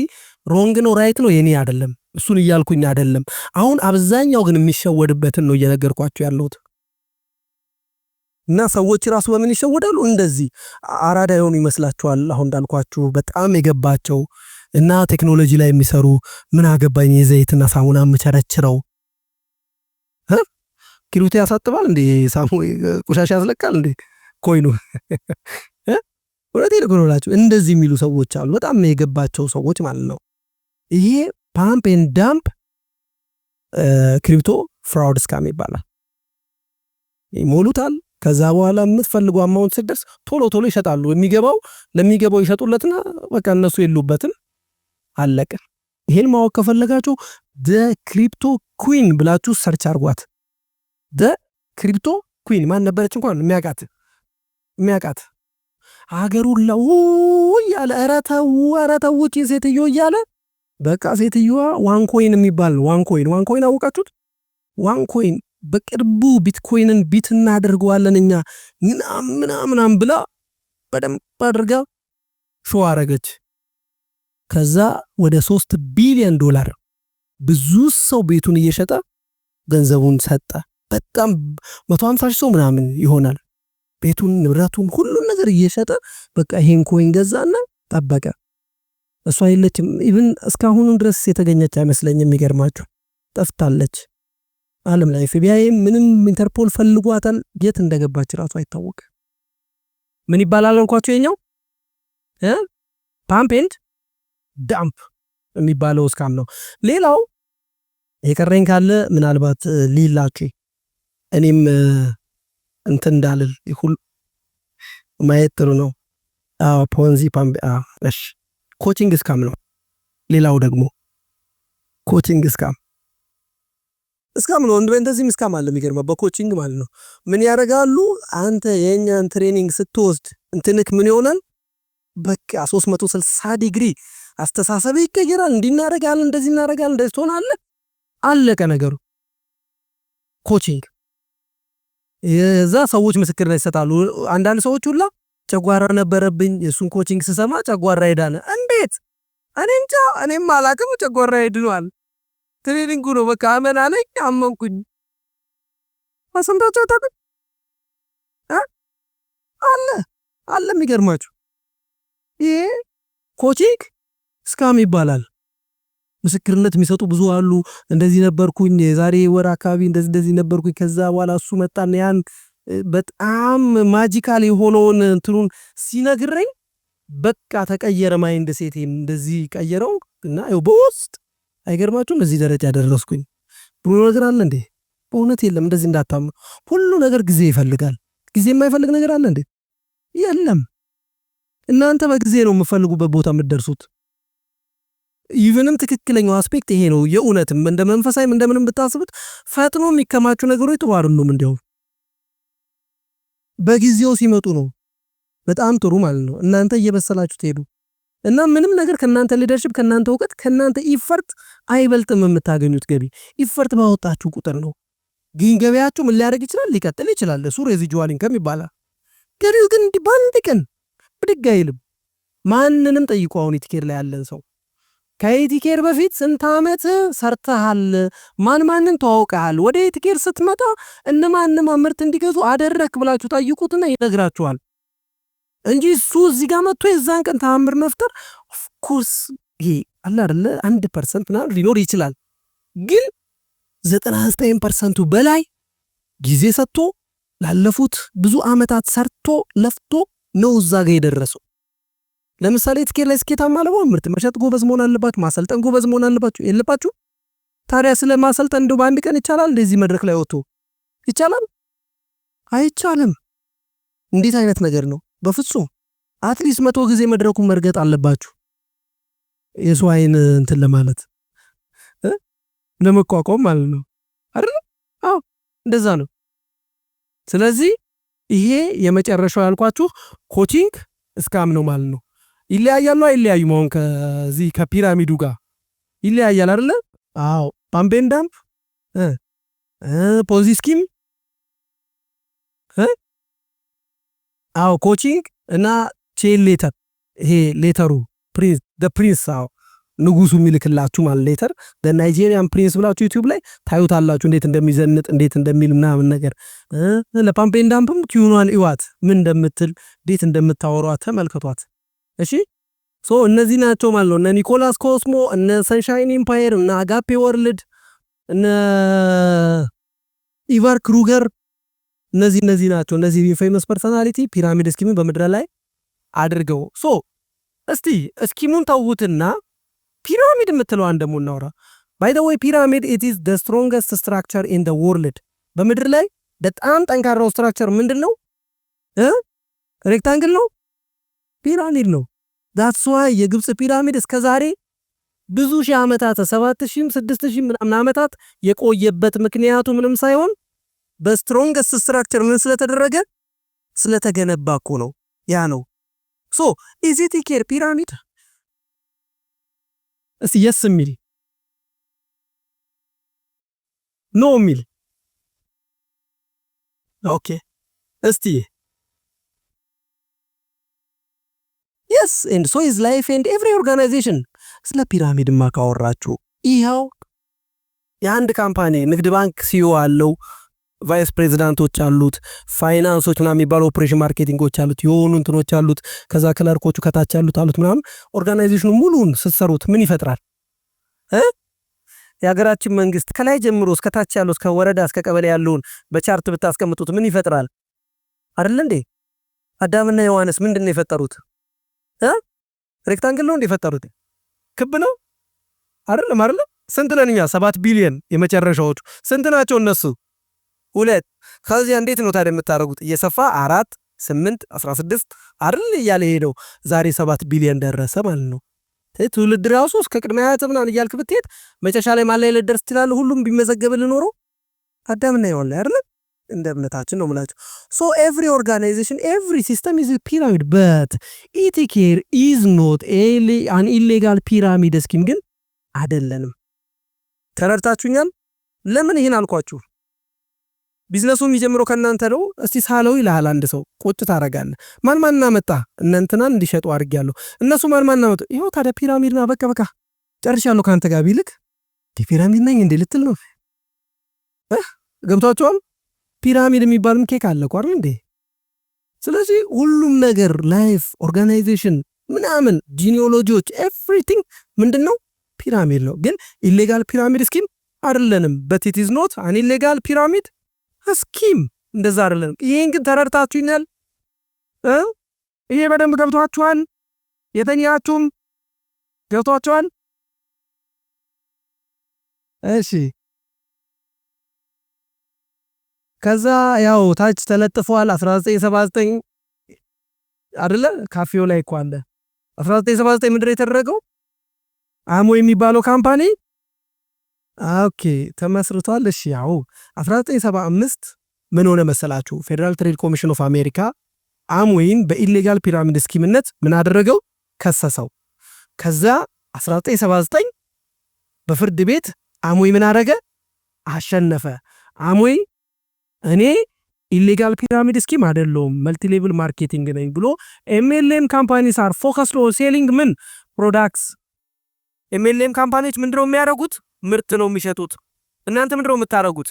ሮንግ ነው ራይት ነው የኔ አይደለም፣ እሱን እያልኩኝ አይደለም። አሁን አብዛኛው ግን የሚሸወድበትን ነው እየነገርኳችሁ ያለሁት። እና ሰዎች ራሱ በምን ይሸወዳሉ? እንደዚህ አራዳ የሆኑ ይመስላችኋል። አሁን እንዳልኳችሁ በጣም የገባቸው እና ቴክኖሎጂ ላይ የሚሰሩ ምን አገባኝ የዘይትና ሳሙና የምቸረችረው ኪሩቴ ያሳጥባል እንዴ ቆሻሻ ያስለቃል እንዴ ኮይኑ ወራቴ ልቆራላችሁ እንደዚህ የሚሉ ሰዎች አሉ። በጣም የገባቸው ሰዎች ማለት ነው። ይሄ ፓምፕ ኤንድ ዳምፕ ክሪፕቶ ፍራውድ ስካም ይባላል። ይሞሉታል። ከዛ በኋላ የምትፈልገው አማውንት ሲደርስ ቶሎ ይሸጣሉ። ለሚገባው ይሸጡለትና በቃ እነሱ የሉበትም፣ አለቀ። ይሄን ማወቅ ከፈለጋችሁ the crypto queen ብላችሁ ሰርች አርጓት። the crypto queen ማን ነበረች እንኳን የሚያቃት ሀገሩን ለው ያለ አረተው ሴትዮ እያለ በቃ ሴትዮዋ ዋን ኮይን የሚባል ዋን ኮይን አውቃችሁት? ዋን ኮይን በቅርቡ ቢትኮይንን ቢት እናደርገዋለን እኛ ምናምን ብላ በደንብ አድርጋ ሾው አረገች። ከዛ ወደ $3 ቢሊዮን ብዙ ሰው ቤቱን እየሸጠ ገንዘቡን ሰጠ። በጣም 150 ሰው ምናምን ይሆናል ቤቱን ንብረቱን ሁሉን ነገር እየሸጠ በቃ ይሄን ኮይን ገዛና ጠበቀ። እሷ የለችም። ኢቭን እስካሁን ድረስ የተገኘች አይመስለኝም። የሚገርማችሁ ጠፍታለች። ዓለም ላይ FBI ምንም ኢንተርፖል ፈልጓታል። የት እንደገባች ራሱ አይታወቅ። ምን ይባላል እንኳን የኛው ፓምፕ ኤንድ ዳምፕ የሚባለው ስካም ነው። ሌላው የቀረኝ ካለ ምናልባት ሊላክ እኔም እንትን እንዳልል ሁሉ ማየት ጥሩ ነው። ፖንዚ ፓምፕ እሺ ኮቺንግ ስካም ነው። ሌላው ደግሞ ኮቺንግ ስካም ነው። እንደዚህም ስካም አለ። የሚገርመው በኮቺንግ ማለት ነው። ምን ያደርጋሉ? አንተ የኛን ትሬኒንግ ስትወስድ እንትንክ ምን ይሆናል? በቃ 360 ዲግሪ አስተሳሰብ ይቀየራል። እንዲናረጋል እንደዚህ እናረጋል እንደዚህ ትሆናለህ። አለቀ ነገሩ። ኮቺንግ የዛ ሰዎች ምስክርነት ይሰጣሉ። አንዳንድ ሰዎች ሁላ ጨጓራ ነበረብኝ የሱን ኮቺንግ ስሰማ ጨጓራ ሄዳለ። እንዴት? እኔ እንጃ እኔም አላቅም። ጨጓራ ሄድኗል። ትሬኒንጉ ነው በቃ አመናለኝ አመንኩኝ። አሰምታችሁ ታውቁ? አለ የሚገርማችሁ ይሄ ኮቺንግ ስካም ይባላል። ምስክርነት የሚሰጡ ብዙ አሉ። እንደዚህ ነበርኩኝ የዛሬ ወር አካባቢ እንደዚህ ነበርኩኝ። ከዛ በኋላ እሱ መጣና ያን በጣም ማጂካል የሆነውን እንትኑን ሲነግረኝ በቃ ተቀየረ። ማይንድ ሴት እንደዚህ ቀየረው እና በውስጥ አይገርማችሁም? እዚህ ደረጃ ደረስኩኝ ብሎ ነገር አለ እንዴ? በእውነት የለም። እንደዚህ እንዳታምኑ። ሁሉ ነገር ጊዜ ይፈልጋል። ጊዜ የማይፈልግ ነገር አለ እንዴ? የለም። እናንተ በጊዜ ነው የምፈልጉበት ቦታ የምትደርሱት። ኢቭንም ትክክለኛው አስፔክት ይሄ ነው። የእውነትም እንደ መንፈሳዊም እንደምንም ብታስቡት ፈጥኖ የሚከማቹ ነገሮች ጥሩ አይደሉም። እንዲያው በጊዜው ሲመጡ ነው በጣም ጥሩ ማለት ነው። እናንተ እየበሰላችሁ ትሄዱ እና ምንም ነገር ከናንተ ሊደርሽፕ ከናንተ እውቀት ከናንተ ኢፈርት አይበልጥም። የምታገኙት ገቢ ኢፈርት ባወጣችሁ ቁጥር ነው። ግን ገቢያችሁ ምን ሊያደርግ ይችላል? ሊቀጥል ይችላል። እሱ ሬዚጁዋል ኢንከም ይባላል። ገቢው ግን በአንድ ቀን ብድግ አይልም። ማንንም ጠይቁ። አሁን ኢቲኬር ላይ ያለን ሰው ከኢቲኬር በፊት ስንት ዓመት ሰርተሃል? ማንን ተዋውቀሃል? ወደ ኢቲኬር ስትመጣ እነማንም ምርት እንዲገዙ አደረክ ብላችሁ ጠይቁትና ይነግራችኋል እንጂ እሱ እዚህ ጋር መጥቶ የዛን ቀን ተአምር መፍጠር ኦፍ ኮርስ ይሄ አለ አይደለ 1% ምናምን ሊኖር ይችላል። ግን 99% በላይ ጊዜ ሰጥቶ ላለፉት ብዙ ዓመታት ሰርቶ ለፍቶ ነው እዛ ጋር የደረሰው። ለምሳሌ ኢቲኬር ላይ ስኬታማ ለመሆን ምርት መሸጥ ጎበዝ መሆን አለባችሁ። ማሰልጠን ጎበዝ መሆን አለባችሁ። የለባችሁ? ታዲያ ስለማሰልጠን እንደው በአንድ ቀን ይቻላል? እንደዚህ መድረክ ላይ ወጥቶ ይቻላል? አይቻልም። እንዴት አይነት ነገር ነው? በፍጹም አትሊስት 100 ጊዜ መድረኩን መርገጥ አለባችሁ። የሰው አይን እንትን ለማለት ለመቋቋም ማለት ነው አይደል? አዎ እንደዛ ነው። ስለዚህ ይሄ የመጨረሻው ያልኳችሁ ኮቺንግ ስካም ነው ማለት ነው። ይለያያሉ አይለያዩም? አሁን ከዚህ ከፒራሚዱ ጋር ይለያያል አይደለ? አዎ ፓምፕ ኤንድ ዳምፕ ፖንዚ ስኪም አዎ ኮቺንግ እና ቼን ሌተር ይሄ ሌተሩ ፕሪንስ ፕሪንስ ንጉሱ የሚልክላችሁ ማለት ሌተር ናይጄሪያን ፕሪንስ ብላችሁ ዩቲዩብ ላይ ታዩታላችሁ እንዴት እንደሚዘንጥ እንዴት እንደሚል ምናምን ነገር። ለፓምፕ ኤንድ ዳምፕም ኪዩኗን ይዋት ምን እንደምትል እንዴት እንደምታወሯት ተመልከቷት። እሺ እነዚህ ናቸው ማለት ነው። እነ ኒኮላስ ኮስሞ፣ እነ ሰንሻይን ኢምፓየር፣ እነ አጋፔ ወርልድ፣ እነ ኢቫር ክሩገር እነዚህ ናቸው። እነዚህ ፌመስ ፐርሰናሊቲ ፒራሚድ ስኪምን በምድር ላይ አድርገው እስቲ ስኪሙን ተውትና ፒራሚድ የምትለዋን ደግሞ እናውራ። ባይ ዘ ዌይ ፒራሚድ ኢት ኢዝ ዘ ስትሮንገስት ስትራክቸር ኢን ዘ ወርልድ። በምድር ላይ በጣም ጠንካራው ስትራክቸር ምንድነው? ሬክታንግል ነው? ፒራሚድ ነው። ዳትስ ዋይ የግብጽ ፒራሚድ እስከዛሬ ብዙ ሺህ ዓመታት 7000 6000 ምናምን ዓመታት የቆየበት ምክንያቱ ምንም ሳይሆን በስትሮንገስት ስትራክቸር ምን ስለተደረገ ስለተገነባ እኮ ነው። ያ ነው ኢዝ ኢት ኬር ፒራሚድ እስቲ የስ የሚል ኖ የሚል ኦኬ እስቲ yes and so is life and every organization። ስለ ፒራሚድማ ካወራችሁ ይሄው የአንድ ካምፓኒ ንግድ ባንክ ሲኦ አለው፣ ቫይስ ፕሬዚዳንቶች አሉት፣ ፋይናንሶች ምናምን የሚባሉ ኦፕሬሽን ማርኬቲንጎች አሉት፣ የሆኑ እንትኖች አሉት፣ ከዛ ክለርኮቹ ከታች አሉት ምናምን። ኦርጋናይዜሽኑ ሙሉን ስትሰሩት ምን ይፈጥራል? የሀገራችን መንግስት ከላይ ጀምሮ እስከ ታች ያለው እስከ ወረዳ እስከ ቀበሌ ያለውን በቻርት ብታስቀምጡት ምን ይፈጥራል? አይደል እንዴ? አዳምና ዮሐንስ ምንድነው የፈጠሩት? ሬክታንግል ነው እንደ የፈጠሩት? ክብ ነው አይደለም? ስንት ነን እኛ? 7 ቢሊዮን የመጨረሻዎቹ ስንት ናቸው እነሱ? 2። ከዚያ እንዴት ነው ታዲያ የምታረጉት? እየሰፋ 4 8 16 አይደል እያለ ሄደው ዛሬ 7 ቢሊዮን ደረሰ ማለት ነው። ትውልድ ራሱ እስከ ቅድመ አያት ምናምን እያልክ ብትሄድ መጨረሻ ላይ ማን ላይ ልደርስ ይችላል? ሁሉም ቢመዘገብልን ኖሮ አዳምና ዮሐንስ አይደል? እንደ እምነታችን ነው ማለት። every organization, every system is a pyramid, but ኢቲኬር is not an illegal pyramid scheme ግን አይደለንም። ተረድታችሁኛል? ለምን ይሄን አልኳችሁ? ቢዝነሱ የሚጀምረው ከናንተ ነው። እስቲ ሳለው ይላል አንድ ሰው ቁጭ ታረጋለህ። ማን አመጣ? እነንተናን እንዲሸጡ አድርጊያለሁ። እነሱ ማን አመጣ? ይሄው ታዲያ ፒራሚድና በቃ ጨርሻለሁ ካንተ ጋር ቢልክ ፒራሚድ ነኝ እንዴ ልትል ነው? ገብቷችኋል? ፒራሚድ የሚባልም ኬክ አለ እኮ አይደል እንዴ? ስለዚህ ሁሉም ነገር ላይፍ ኦርጋናይዜሽን ምናምን ጂኒኦሎጂዎች ኤቭሪቲንግ ምንድነው? ፒራሚድ ነው። ግን ኢሌጋል ፒራሚድ ስኪም አይደለንም። but it is not an illegal pyramid scheme እንደዛ አይደለም። ይሄን ግን ተረድታችሁኛል? ይሄ በደንብ ገብቷችኋል? የተኛችሁም ገብቷችኋል? እሺ ከዛ ያው ታች ተለጥፏል 1979 አይደለ? ካፌው ላይ እኮ አለ 1979 ምንድነው የተደረገው? አሞ የሚባለው ካምፓኒ ኦኬ ተመስርቷል። እሺ ያው 1975 ምን ሆነ መሰላችሁ? ፌደራል ትሬድ ኮሚሽን ኦፍ አሜሪካ አሞይን በኢሌጋል ፒራሚድ ስኪምነት ምን አደረገው? ከሰሰው። ከዛ 1979 በፍርድ ቤት አሞይ ምን አደረገ? አሸነፈ። አሞይ እኔ ኢሌጋል ፒራሚድ ስኪም አይደለም መልቲ ሌቭል ማርኬቲንግ ነኝ ብሎ ኤምኤልኤም ካምፓኒስ አር ፎከስድ ኦን ሴሊንግ ምን ፕሮዳክትስ። ኤምኤልኤም ካምፓኒዎች ምንድነው የሚያደርጉት? ምርት ነው የሚሸጡት። እናንተ ምንድነው የምታደርጉት?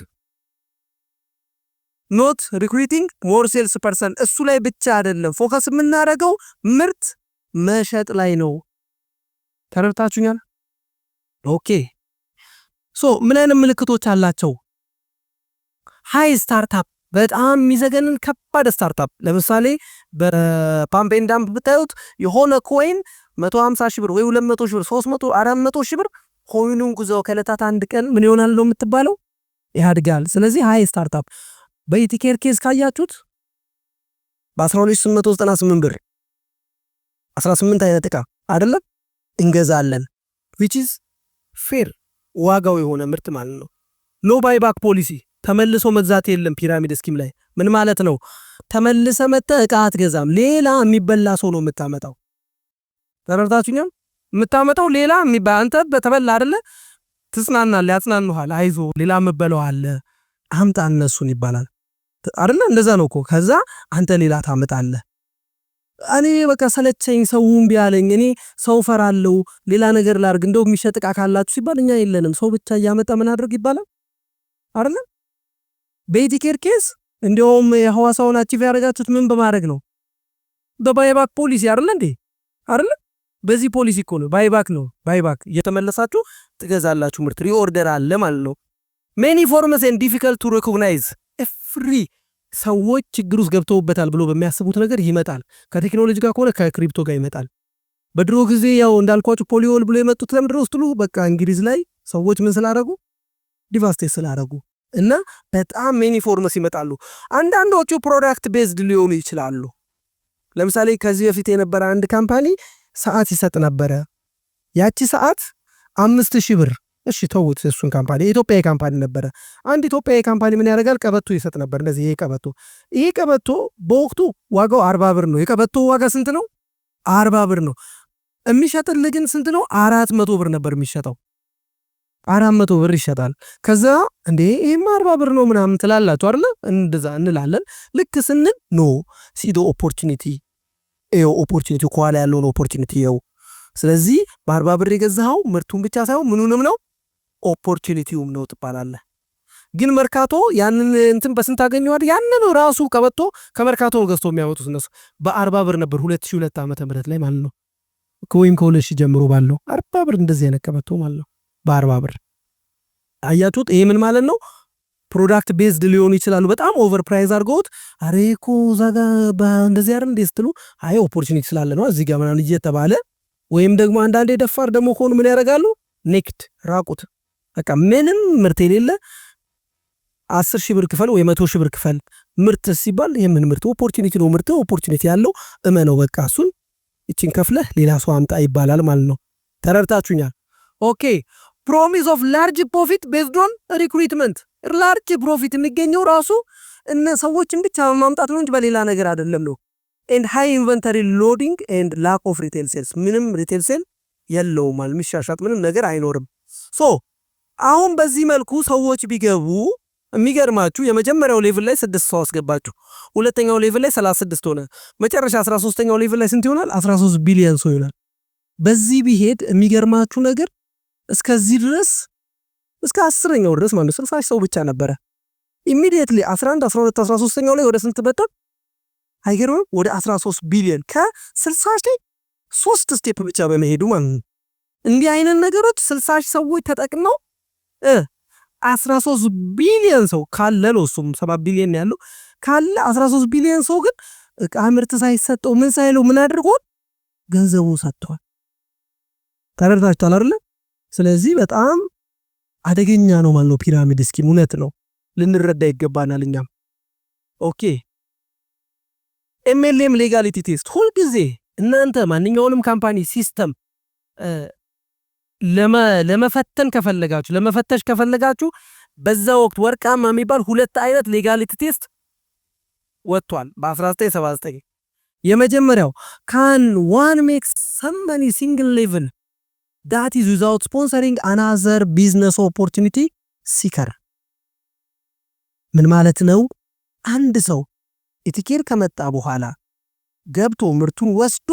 ኖት ሪክሩቲንግ ሞር ሴልስ ፐርሰን። እሱ ላይ ብቻ አይደለም ፎከስ የምናደርገው ምርት መሸጥ ላይ ነው። ተረድታችሁኛል? ኦኬ ምን አይነት ምልክቶች አላቸው? ሃይ ስታርታፕ፣ በጣም የሚዘገንን ከባድ ስታርታፕ። ለምሳሌ በፓምፕ ኤንድ ዳምፕ ብታዩት የሆነ ኮይን 150 ሺህ ብር ወይ 200 ሺህ ብር 300 400 ሺህ ብር ኮይኑን ጉዞው ከለታት አንድ ቀን ምን ይሆናል ነው የምትባለው? ያድጋል። ስለዚህ ሃይ ስታርታፕ። በኢቲኬር ኬዝ ካያችሁት በ12898 ብር 18 አይነት ዕቃ አይደለም እንገዛለን which is fair ዋጋው የሆነ ምርት ማለት ነው። ኖ ባይ ባክ ፖሊሲ፣ ተመልሶ መግዛት የለም ፒራሚድ ስኪም ላይ። ምን ማለት ነው? ተመልሰ መጣ ዕቃ አትገዛም፣ ሌላ የሚበላ ሰው ነው የምታመጣው። ተረድታችሁኛል? የምታመጣው ሌላ አንተ በተበላ አይደለ ትጽናናለህ፣ ያጽናኑሃል፣ አይዞ ሌላ መበለው አለ አምጣ እነሱን ይባላል አይደለ? እንደዛ ነው እኮ። ከዛ አንተ ሌላ ታመጣለህ። እኔ በቃ ሰለቸኝ ሰውም ቢያለኝ እኔ ሰው ፈራለሁ ሌላ ነገር ላርግ እንደው የሚሸጥ ዕቃ ካላችሁ ሲባል እኛ የለንም ሰው ብቻ እያመጣ ምን አድርግ ይባላል አይደል በኢቲኬር ኬስ እንደውም የሐዋሳውን አቺቭ ያደረጋችሁት ምን በማድረግ ነው በባይባክ ፖሊሲ አይደል እንዴ አይደል በዚህ ፖሊሲ እኮ ነው ባይባክ እየተመለሳችሁ ትገዛላችሁ ምርት ሪኦርደር አለ ማለት ነው many forms and difficult to recognize every ሰዎች ችግር ውስጥ ገብተውበታል ብሎ በሚያስቡት ነገር ይመጣል ከቴክኖሎጂ ጋር ከሆነ ከክሪፕቶ ጋር ይመጣል በድሮ ጊዜ ያው እንዳልኳችሁ ፖሊዮል ብሎ የመጡት ለምድር ውስጥ በቃ እንግሊዝ ላይ ሰዎች ምን ስላደረጉ ዲቫስቴት ስላደረጉ እና በጣም many forms ይመጣሉ አንዳንዶቹ ፕሮዳክት ቤዝድ ሊሆኑ ይችላሉ ለምሳሌ ከዚህ በፊት የነበረ አንድ ካምፓኒ ሰዓት ይሰጥ ነበር ያቺ ሰዓት 5000 ብር እሺ ተውት እሱን ካምፓኒ ኢትዮጵያዊ ካምፓኒ ነበር አንድ ኢትዮጵያዊ ካምፓኒ ምን ያደርጋል ቀበቶ ይሰጥ ነበር እንደዚህ ይሄ ቀበቶ በወቅቱ ዋጋው 40 ብር ነው የቀበቶ ዋጋ ስንት ነው 40 ብር ነው የሚሸጥልህ ግን ስንት ነው 400 ብር ነበር የሚሸጠው 400 ብር ይሸጣል ከዛ እንዴ ይሄማ 40 ብር ነው ምናምን ትላላችሁ አይደል እንደዛ እንላለን ልክ ስንል ኖ ሲዶ ኦፖርቹኒቲ ኦፖርቹኒቲ ኳላ ያለው ኦፖርቹኒቲ ያው ስለዚህ በ40 ብር የገዛው ምርቱን ብቻ ሳይሆን ምኑንም ነው ኦፖርቹኒቲውም ነው ትባላለህ ግን መርካቶ ያንን እንትን በስንት አገኘዋል ያንን ራሱ ቀበቶ ከመርካቶ ገዝቶ የሚያወጡት እነሱ በ40 ብር ነበር 2002 ዓመተ ምህረት ላይ ማለት ነው ኮይም ኮሌጅ ጀምሮ ባለው 40 ብር እንደዚህ ያነቀበቶ ማለት ነው በ40 ብር አያችሁት ይሄ ምን ማለት ነው ፕሮዳክት ቤዝድ ሊሆኑ ይችላሉ በጣም ኦቨር ፕራይስ አድርገውት አሬኮ ዛጋ እንደዚህ አይደል እንደስተሉ አይ ኦፖርቹኒቲ ስላለ ነው እዚህ ጋር ምናምን እየተባለ ወይም ደግሞ አንዳንዴ ደፋር ደግሞ ሆኖ ምን ያደርጋሉ ኔክድ ራቁት በቃ ምንም ምርት የሌለ 10000 ብር ክፈል ወይ 100000 ብር ክፈል ምርት ሲባል የምን ምርት ኦፖርቹኒቲ ነው ምርት ኦፖርቹኒቲ ያለው እመነው በቃ እሱን እቺን ከፍለህ ሌላ ሰው አምጣ ይባላል ማለት ነው ተረርታችሁኛል ኦኬ ፕሮሚስ ኦፍ ላርጅ ፕሮፊት ቤዝድ ኦን ሪክሩትመንት ላርጅ ፕሮፊት የሚገኘው ራሱ እነ ሰዎችን ብቻ ማምጣት ነው እንጂ በሌላ ነገር አይደለም ነው and high inventory loading and lack of retail sales ምንም ሪቴል ሴል የለው ማለት የሚሻሻጥ ምንም ነገር አይኖርም ሶ አሁን በዚህ መልኩ ሰዎች ቢገቡ የሚገርማችሁ የመጀመሪያው ሌቭል ላይ 6 ሰው አስገባችሁ ሁለተኛው ሌቭል ላይ 36 ሆነ መጨረሻ 13ኛው ሌቭል ላይ ስንት ይሆናል 13 ቢሊዮን ሰው ይሆናል በዚህ ቢሄድ የሚገርማችሁ ነገር እስከዚህ ድረስ እስከ 10ኛው ድረስ ማለት 60 ሰው ብቻ ነበረ ኢሚዲየትሊ 11 12 13ኛው ላይ ወደ ስንት መጣ አይገርም ወደ 13 ቢሊዮን ከ60 3 ስቴፕ ብቻ በመሄዱ ማለት ነው እንዲህ አይነት ነገሮች 60 ሰዎች ተጠቅመው 13 ቢሊዮን ሰው ካለ ነው እሱም 7 ቢሊዮን ያለው ካለ 13 ቢሊዮን ሰው ግን ዕቃ ምርት ሳይሰጠው ምን ሳይለው ምን አድርጎ ገንዘቡን ሰጥቷል ተረድታችኋል አይደል ስለዚህ በጣም አደገኛ ነው ማለት ነው ፒራሚድ ስኪም እውነት ነው ልንረዳ ይገባናል እኛም ኦኬ ኤምኤልኤም ሌጋሊቲ ቴስት ሁሉ ጊዜ እናንተ ማንኛውንም ካምፓኒ ሲስተም ለመፈተን ከፈለጋችሁ ለመፈተሽ ከፈለጋችሁ በዛ ወቅት ወርቃማ የሚባል ሁለት አይነት ሌጋሊቲ ቴስት ወጥቷል በ1979 የመጀመሪያው can one make somebody single level that is without sponsoring another business opportunity seeker ምን ማለት ነው አንድ ሰው ኢቲኬር ከመጣ በኋላ ገብቶ ምርቱን ወስዶ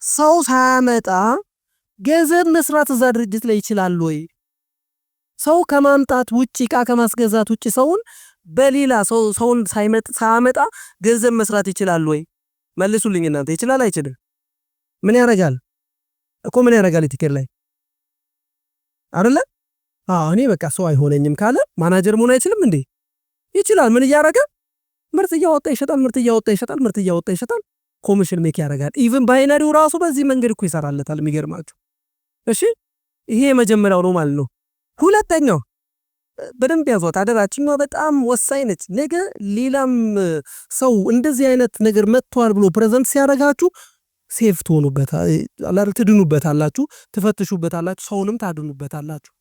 ሰው ሳያመጣ ገንዘብ መስራት እዛ ድርጅት ላይ ይችላል ወይ ሰው ከማምጣት ውጪ ዕቃ ከማስገዛት ውጪ ሰውን በሌላ ሰውን ሳያመጣ ገንዘብ መስራት ይችላል ወይ መልሱልኝ እናንተ ይችላል አይችልም ምን ያረጋል እኮ ምን ያረጋል ኢቲኬር ላይ አይደለ እኔ በቃ ሰው አይሆነኝም ካለ ማናጀር መሆን አይችልም እንዴ ይችላል ምን ያረጋ ምርት እያወጣ ይሸጣል ኮሚሽን ሜክ ያረጋል ኢቭን ባይነሪው ራሱ በዚህ መንገድ እኮ ይሰራልታል የሚገርማችሁ እሺ ይሄ የመጀመሪያው ነው ማለት ነው ሁለተኛው በደንብ ያዟት አደራችሁና በጣም ወሳኝ ነች ነገ ሌላም ሰው እንደዚህ አይነት ነገር መጥቷል ብሎ ፕሬዘንት ሲያረጋችሁ ሴፍ ትድኑበታላችሁ ትፈትሹበታላችሁ ሰውንም ታድኑበታላችሁ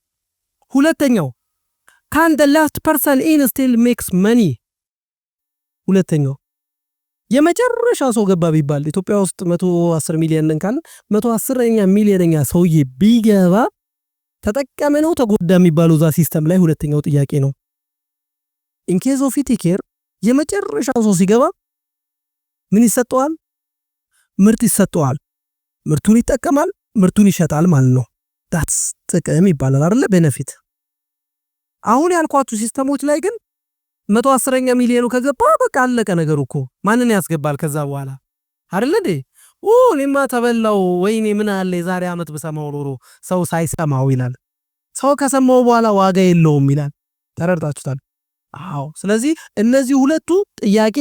ሁለተኛው can the last person in still makes money ሁለተኛው የመጨረሻ ሰው ገባ ቢባል ኢትዮጵያ ውስጥ 110 ሚሊዮን ነን ካለ 110ኛ ሚሊዮንኛ ሰውዬ ቢገባ ተጠቀመ ነው ተጎዳ የሚባለው ዛ ሲስተም ላይ ሁለተኛው ጥያቄ ነው in case of ኢቲኬር የመጨረሻ ሰው ሲገባ ምን ይሰጠዋል ምርት ይሰጠዋል፣ ምርቱን ይጠቀማል፣ ምርቱን ይሸጣል ማለት ነው። ዳትስ ጥቅም ይባላል አይደለ? ቤኔፊት። አሁን ያልኳችሁ ሲስተሞች ላይ ግን 110ኛ ሚሊዮኑ ከገባ በቃ አለቀ ነገሩ እኮ። ማንን ያስገባል ከዛ በኋላ አይደለ እንዴ? እኔማ ተበላው፣ ወይኔ ምን አለ የዛሬ ዓመት ብሰማው ኖሮ፣ ሰው ሳይሰማው ይላል። ሰው ከሰማው በኋላ ዋጋ የለውም ይላል። ተረድታችሁታል? አዎ። ስለዚህ እነዚህ ሁለቱ ጥያቄ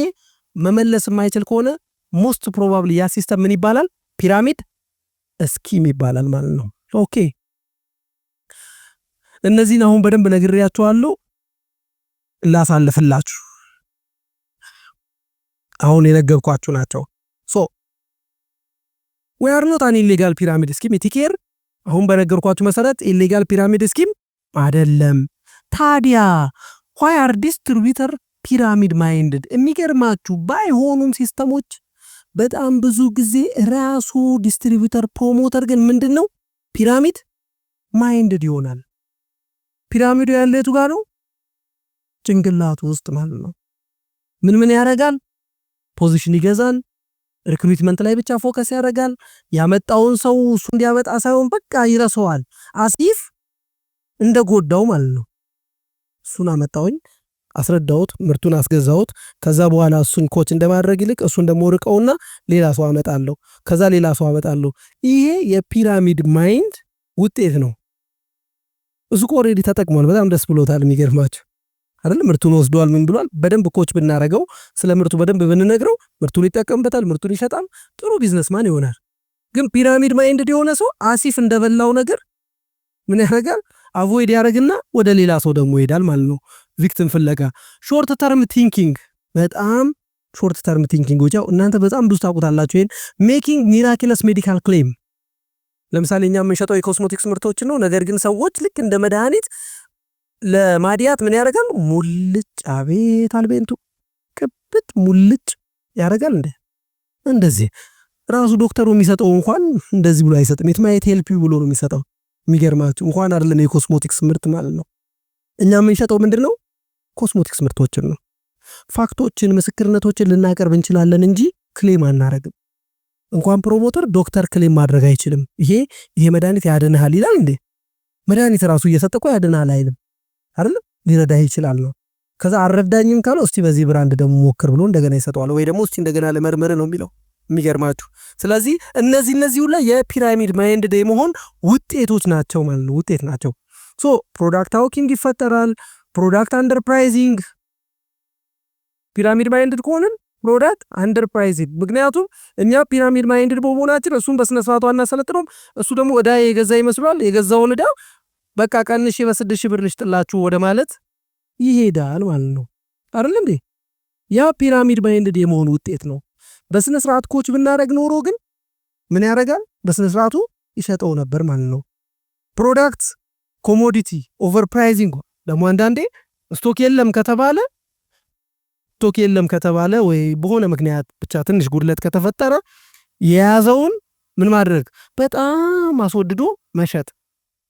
መመለስ የማይችል ከሆነ ሞስት ፕሮባብሊ ያ ሲስተም ምን ይባላል? ፒራሚድ ስኪም ይባላል ማለት ነው። ኦኬ፣ እነዚህን አሁን በደንብ ነግሬያችኋለሁ። ላሳልፍላችሁ አሁን የነገርኳችሁ ናቸው። ሶ we are not an illegal pyramid scheme ኢቲኬር አሁን በነገርኳችሁ መሰረት illegal pyramid scheme አይደለም። ታዲያ why are distributor pyramid minded? የሚገርማችሁ ባይሆኑም ሲስተሞች በጣም ብዙ ጊዜ ራሱ ዲስትሪቢዩተር ፕሮሞተር ግን ምንድነው ፒራሚድ ማይንድድ ይሆናል። ፒራሚዱ ያለው የቱ ጋር ነው? ጭንቅላቱ ውስጥ ማለት ነው። ምን ያደርጋል? ፖዚሽን ይገዛል። ሪክሩትመንት ላይ ብቻ ፎከስ ያደርጋል። ያመጣውን ሰው እሱ እንዲያመጣ ሳይሆን በቃ ይረሳዋል። አሲፍ እንደጎዳው ማለት ነው። እሱን አመጣውኝ፣ አስረዳውት፣ ምርቱን አስገዛውት፣ ከዛ በኋላ እሱን ኮች እንደማድረግ ይልቅ እሱን ደግሞ ርቀውና ሌላ ሰው አመጣለሁ፣ ከዛ ሌላ ሰው አመጣለሁ። ይሄ የፒራሚድ ማይንድ ውጤት ነው። እሱ ኦሬዲ ተጠቅሟል። በጣም ደስ ብሎታል። የሚገርማችሁ አይደል? ምርቱን ወስዷል። ምን ብሏል? በደንብ ኮች ብናረገው፣ ስለ ምርቱ በደንብ ብንነግረው ምርቱን ይጠቀምበታል፣ ምርቱን ይሸጣል፣ ጥሩ ቢዝነስማን ይሆናል። ግን ፒራሚድ ማይንድ የሆነ ሰው አሲፍ እንደበላው ነገር ምን ያደርጋል? አቮይድ ያደርግና ወደ ሌላ ሰው ደግሞ ይሄዳል ማለት ነው። ቪክቲም ፍለጋ። ሾርት ተርም ቲንኪንግ፣ በጣም ሾርት ተርም ቲንኪንግ ወጫው እናንተ በጣም ብዙ ታውቁታላችሁ። ይሄን ሜኪንግ ሚራክለስ ሜዲካል ክሌም። ለምሳሌ እኛ የምንሸጠው የኮስሞቲክስ ምርቶች ነው። ነገር ግን ሰዎች ልክ እንደ መድኃኒት ለማዲያት ምን ያደርጋል? ሙልጭ፣ አቤት አልቤንቱ ቅብጥ ሙልጭ ያደርጋል። እንደዚህ ራሱ ዶክተሩ የሚሰጠው እንኳን እንደዚህ ብሎ አይሰጥም። የትማየት ሄልፕ ብሎ ነው የሚሰጠው። የሚገርማችሁ እንኳን አይደለም የኮስሞቲክስ ምርት ማለት ነው። እኛ የምንሸጠው ምንድነው? ኮስሞቲክስ ምርቶችን ነው። ፋክቶችን፣ ምስክርነቶችን ልናቀርብ እንችላለን እንጂ ክሌም አናረግም። እንኳን ፕሮሞተር ዶክተር ክሌም ማድረግ አይችልም። ይሄ መድኃኒት ያድንሃል ይላል እንዴ? መድኃኒት ራሱ እየሰጠቆ ያድንሃል አይልም አይደል? ሊረዳህ ይችላል ነው። ከዛ አረዳኝም ካለው እስቲ በዚህ ብራንድ ደግሞ ሞክር ብሎ እንደገና ይሰጠዋል። ወይ ደግሞ እስቲ እንደገና ለመርመር ነው የሚለው። የሚገርማችሁ ስለዚህ እነዚህ ሁሉ የፒራሚድ ማይንድ የመሆን ውጤቶች ናቸው ማለት ነው። ውጤት ናቸው። ሶ ፕሮዳክት ሃውኪንግ ይፈጠራል። ፕሮዳክት አንደር ፕራይዚንግ። ፒራሚድ ማይንድ ከሆነን ፕሮዳክት አንደር ፕራይዚንግ። ምክንያቱም እኛ ፒራሚድ ማይንድ በመሆናችን እሱን በስነ ስርዓቱ አናሰለጥነውም። እሱ ደግሞ እዳ የገዛ ይመስላል። የገዛውን እዳ በቃ ቀንሼ በ6000 ብር ልሽጥላችሁ ወደ ማለት ይሄዳል ማለት ነው አይደል እንዴ? ያ ፒራሚድ ማይንድ የመሆን ውጤት ነው። በስነ ስርዓት ኮች ብናረግ ኖሮ ግን ምን ያደርጋል? በስነ ስርዓቱ ይሸጠው ነበር ማለት ነው። ፕሮዳክት ኮሞዲቲ ኦቨር ፕራይዚንግ ደግሞ አንዳንዴ ስቶክ የለም ከተባለ ወይ በሆነ ምክንያት ብቻ ትንሽ ጉድለት ከተፈጠረ የያዘውን ምን ማድረግ? በጣም አስወድዶ መሸጥ።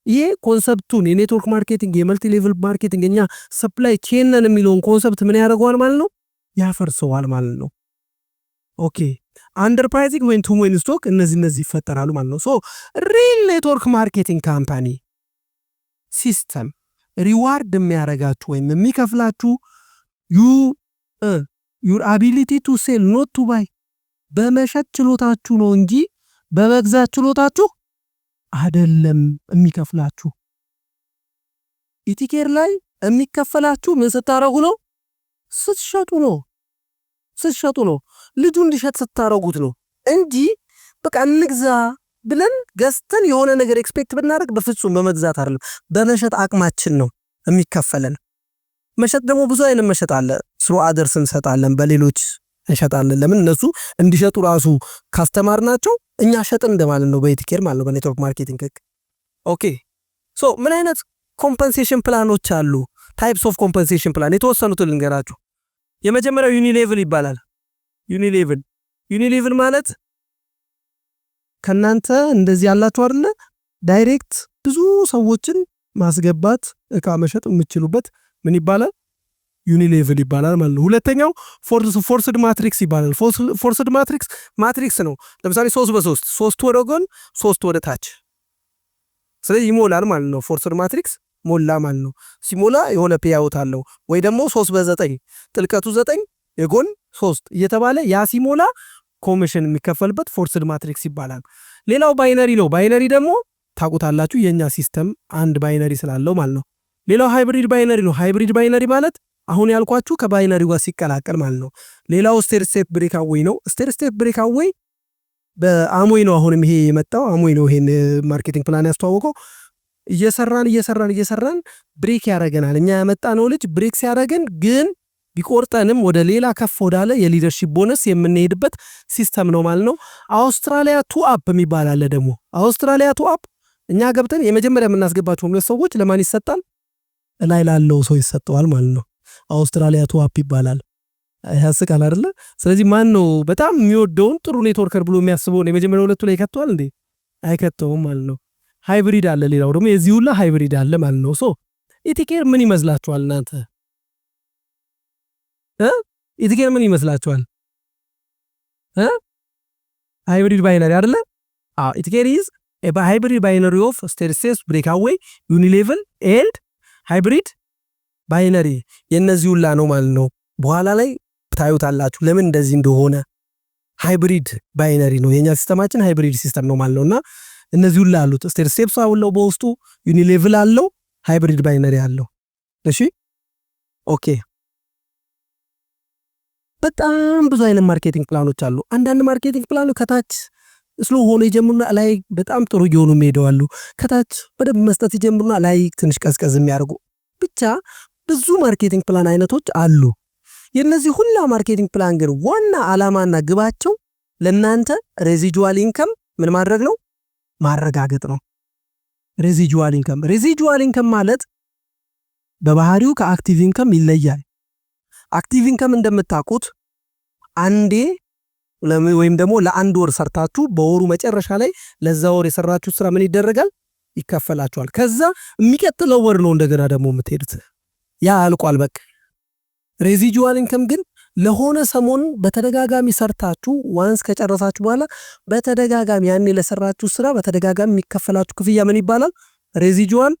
ይሄ ኮንሰፕቱን የኔትወርክ ማርኬቲንግ የመልቲ ሌቭል ማርኬቲንግ እኛ ሰፕላይ ቼንን የሚለውን ኮንሰፕት ምን ያደርገዋል ማለት ነው? ያፈርሰዋል ማለት ነው። ኦኬ አንደር ፕራይዚንግ ወይም ቱ ዌን ስቶክ እነዚህ ይፈጠራሉ ማለት ነው። ሶ ሪል ኔትወርክ ማርኬቲንግ ካምፓኒ ሲስተም ሪዋርድ የሚያረጋችሁ ወይም የሚከፍላችሁ ዩር አቢሊቲ ቱ ሴል ኖት ቱ ባይ በመሸጥ ችሎታችሁ ነው እንጂ በመግዛት ችሎታችሁ አይደለም የሚከፍላችሁ። ኢቲኬር ላይ የሚከፈላችሁ ምን ስታረጉ ነው? ስትሸጡ ነው። ልጁ እንዲሸጥ ስታረጉት ነው እንጂ በቃ እንግዛ ብለን ገዝተን የሆነ ነገር ኤክስፔክት ብናደርግ በፍጹም በመግዛት አይደለም፣ በመሸጥ አቅማችን ነው የሚከፈለን። መሸጥ ደግሞ ብዙ አይነት መሸጥ አለ። ስሩ አደርስ እንሰጣለን፣ በሌሎች እንሸጣለን። ለምን? እነሱ እንዲሸጡ ራሱ ካስተማር ናቸው። እኛ ሸጥን እንደማለት ነው በኢቲኬር ማለት ነው፣ በኔትወርክ ማርኬቲንግ ህግ። ኦኬ ሶ ምን አይነት ኮምፐንሴሽን ፕላኖች አሉ? ታይፕስ ኦፍ ኮምፐንሴሽን ፕላን የተወሰኑትን ልንገራችሁ። የመጀመሪያው ዩኒሌቭል ይባላል። ዩኒሌቭል ማለት ከናንተ እንደዚህ ያላችሁ አይደለ ዳይሬክት ብዙ ሰዎችን ማስገባት እቃ መሸጥ የምትችሉበት ምን ይባላል? ዩኒሌቭል ይባላል ማለት ነው። ሁለተኛው ፎርስድ ማትሪክስ ይባላል። ፎርስድ ማትሪክስ ነው። ለምሳሌ 3 በ3 3 ወደ ጎን 3 ወደ ታች፣ ስለዚህ ይሞላል ማለት ነው። ፎርስድ ማትሪክስ ሞላ ማለት ነው። ሲሞላ የሆነ ፔያውት አለው። ወይ ደግሞ 3 በ9 ጥልቀቱ 9 የጎን 3 እየተባለ ያ ሲሞላ ኮሚሽን የሚከፈልበት ፎርስድ ማትሪክስ ይባላል። ሌላው ባይነሪ ነው። ባይነሪ ደግሞ ታውቁታላችሁ፣ የኛ ሲስተም አንድ ባይነሪ ስላለው ማለት ነው። ሌላው ሃይብሪድ ባይነሪ ነው። ሃይብሪድ ባይነሪ ማለት አሁን ያልኳችሁ ከባይነሪው ጋር ሲቀላቀል ማለት ነው። ሌላው ስቴት ስቴፕ ብሬክአዌይ ነው። ስቴት ስቴፕ ብሬክአዌይ በአሞይ ነው አሁንም ይሄ የመጣው አሞይ ነው ይሄን ማርኬቲንግ ፕላን ያስተዋወቀው። እየሰራን ብሬክ ያደረገናል። እኛ ያመጣነው ልጅ ብሬክ ሲያደረገን ግን ቢቆርጠንም ወደ ሌላ ከፍ ወዳለ የሊደርሺፕ ቦነስ የምንሄድበት ሲስተም ነው ማለት ነው። አውስትራሊያ ቱ አፕ የሚባል አለ ደግሞ። አውስትራሊያ ቱ አፕ እኛ ገብተን የመጀመሪያ የምናስገባቸው 2 ሰዎች ለማን ይሰጣል? ላይ ላለው ሰው ይሰጠዋል ማለት ነው። አውስትራሊያ ቱ አፕ ይባላል። ያስቃል አይደለ? ስለዚህ ማን ነው በጣም የሚወደውን ጥሩ ኔትወርከር ብሎ የሚያስበውን የመጀመሪያ 2 ላይ ይከተዋል እንዴ? አይከተውም ማለት ነው። ሃይብሪድ አለ። ሌላው ደግሞ የዚህ ሁላ ሃይብሪድ አለ ማለት ነው። ሶ ኢቲኬር ምን ይመስላችኋል እናንተ? ኢቲኬር ምን ይመስላችኋል? ሃይብሪድ ባይነሪ አይደለ? ኢቲኬር ኢዝ ሃይብሪድ ባይነሪ ኦፍ ስቴት ስቴፕ ብሬክአዌይ ዩኒሌቭል ኤንድ ሃይብሪድ ባይነሪ የነዚህ ሁላ ነው ማለት ነው። በኋላ ላይ ታዩታላችሁ ለምን እንደዚህ እንደሆነ። ሃይብሪድ ባይነሪ ነው የኛ ሲስተማችን፣ ሃይብሪድ ሲስተም ነው ማለት ነውና እነዚህ ሁላ አሉት። ስቴት ስቴፕስ አለው በውስጡ፣ ዩኒሌቭል አለው፣ ሃይብሪድ ባይነሪ አለው። እሺ ኦኬ። በጣም ብዙ አይነት ማርኬቲንግ ፕላኖች አሉ። አንዳንድ ማርኬቲንግ ፕላኖች ከታች ስሎ ሆኖ ይጀምሩና ላይ በጣም ጥሩ እየሆኑ የሚሄደዋሉ። ከታች በደንብ መስጠት ይጀምሩና ላይ ትንሽ ቀዝቀዝ የሚያደርጉ ብቻ ብዙ ማርኬቲንግ ፕላን አይነቶች አሉ። የነዚህ ሁላ ማርኬቲንግ ፕላን ግን ዋና ዓላማና ግባቸው ለናንተ ሬዚጁዋል ኢንከም ምን ማድረግ ነው? ማረጋገጥ ነው። ሬዚጁዋል ኢንከም ማለት በባህሪው ከአክቲቭ ኢንከም ይለያል። አክቲቭ ኢንከም እንደምታውቁት አንዴ ወይም ደግሞ ለአንድ ወር ሰርታችሁ በወሩ መጨረሻ ላይ ለዛ ወር የሰራችሁ ስራ ምን ይደረጋል? ይከፈላችኋል። ከዛ የሚቀጥለው ወር ነው እንደገና ደግሞ የምትሄዱት። ያ አልቋል በቃ። ሬዚጁዋል ኢንከም ግን ለሆነ ሰሞን በተደጋጋሚ ሰርታችሁ ዋንስ ከጨረሳችሁ በኋላ በተደጋጋሚ ያኔ ለሰራችሁ ስራ በተደጋጋሚ የሚከፈላችሁ ክፍያ ምን ይባላል? ሬዚጁዋል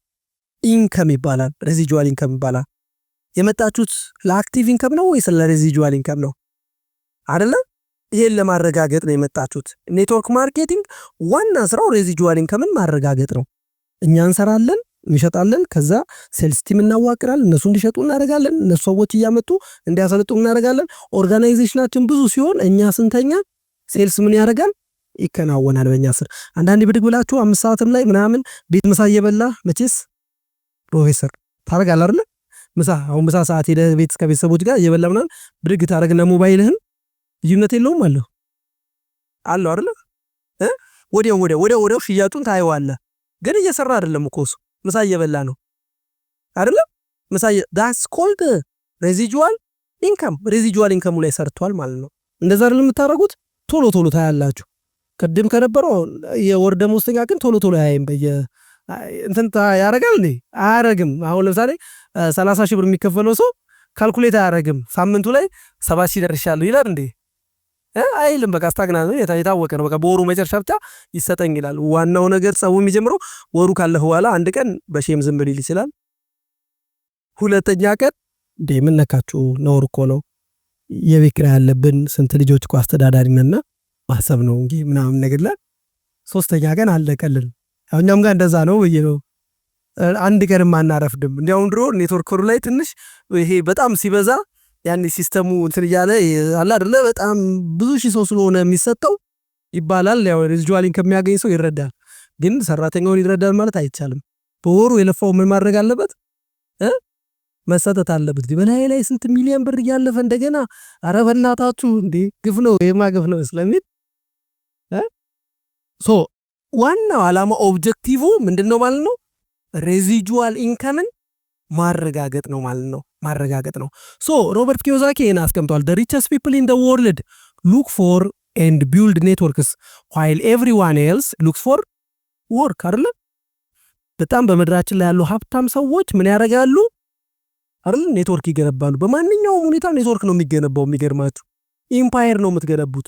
ኢንከም ይባላል። ሬዚጁዋል ኢንከም ይባላል። የመጣችሁት ለአክቲቭ ኢንከም ነው ወይስ ለሬዚጁዋል ኢንከም ነው? አይደለ? ይሄን ለማረጋገጥ ነው የመጣችሁት። ኔትወርክ ማርኬቲንግ ዋና ስራው ሬዚጁዋል ኢንከምን ማረጋገጥ ነው። እኛ እንሰራለን፣ እንሸጣለን፣ ከዛ ሴልስ ቲም እናዋቅራለን፣ እነሱ እንዲሸጡ እናደርጋለን፣ እነሱ ሰዎች እያመጡ እንዲያሰልጡ እናደርጋለን። ኦርጋናይዜሽናችን ብዙ ሲሆን እኛ ስንተኛ ሴልስ ምን ያደርጋል? ይከናወናል በእኛ ስር። አንዳንዴ ብድግ ብላችሁ 5 ሰዓትም ላይ ምናምን ቤት ምሳ እየበላ መቼስ ፕሮፌሰር ታደርጋለህ አይደል? ምሳ አሁን ምሳ ሰዓት ሄደ ቤት ከቤተሰቦች ጋር እየበላ ምናምን ብድግ ታደርግና ሞባይልህን ልዩነት የለውም አለው አይደል? ወዲያው ሽያጩን ታየዋለህ፣ ግን እየሰራ አይደለም እኮ እሱ ምሳ እየበላ ነው አይደል? that's called residual income። ሬዚጁዋል ኢንከሙ ላይ ሰርቷል ማለት ነው። እንደዛ አይደል የምታደርጉት? ቶሎ ታያላችሁ። ቅድም ከነበረው የወር ደመወዝተኛ ግን ቶሎ ያይም እንትን ያደርጋል እንዴ? አያረግም። አሁን ለምሳሌ 30 ሺህ ብር የሚከፈለው ሰው ካልኩሌት አያረግም። ሳምንቱ ላይ 7 ሺህ ደርሻለሁ ይላል እንዴ? አይልም። በቃ ስታግናት ነው፣ የታወቀ ነው። በቃ በወሩ መጨረሻ ብቻ ይሰጠኝ ይላል። ዋናው ነገር ጸቡ የሚጀምረው ወሩ ካለፈ በኋላ አንድ ቀን በሼም ዝም ሊል ይችላል። ሁለተኛ ቀን እንዴ ምን ነካችሁ? ነውር እኮ ነው፣ የቤት ኪራይ ያለብን፣ ስንት ልጆች እኮ አስተዳዳሪ ነንና ማሰብ ነው እንጂ ምናምን ነገር ላይ። ሶስተኛ ቀን አለቀልን። እኛም ጋር እንደዛ ነው ብዬ ነው። አንድ ቀንም አናረፍድም። እንዲያውም ድሮ ኔትወርከሩ ላይ ትንሽ ይሄ በጣም ሲበዛ ያን ሲስተሙ እንትን እያለ አላ አይደለ በጣም ብዙ ሺህ ሰው ስለሆነ የሚሰጠው ይባላል። ያው ሬዚጁዋል ኢንከም የሚያገኝ ሰው ይረዳል፣ ግን ሰራተኛውን ይረዳል ማለት አይቻልም። በወሩ የለፋው ምን ማድረግ አለበት? መሰጠት አለበት። በላይ ስንት ሚሊዮን ብር እያለፈ እንደገና ኧረ በእናታችሁ እንዴ ግፍ ነው፣ የማ ግፍ ነው ስለሚል ዋናው ዓላማ ኦብጀክቲቭ ምንድነው ማለት ነው? ሬዚጁዋል ኢንከምን ማረጋገጥ ነው ማለት ነው። ማረጋገጥ ነው። ሮበርት ኪዮሳኪ ይሄን አስቀምጧል። the richest people in the world look for and build networks while everyone else looks for work አይደል? በጣም በመድራችን ላይ ያሉ ሀብታም ሰዎች ምን ያደርጋሉ? አይደል ኔትወርክ ይገነባሉ በማንኛውም ሁኔታ ኔትወርክ ነው የሚገነባው የሚገርማችሁ ኢምፓየር ነው የምትገነቡት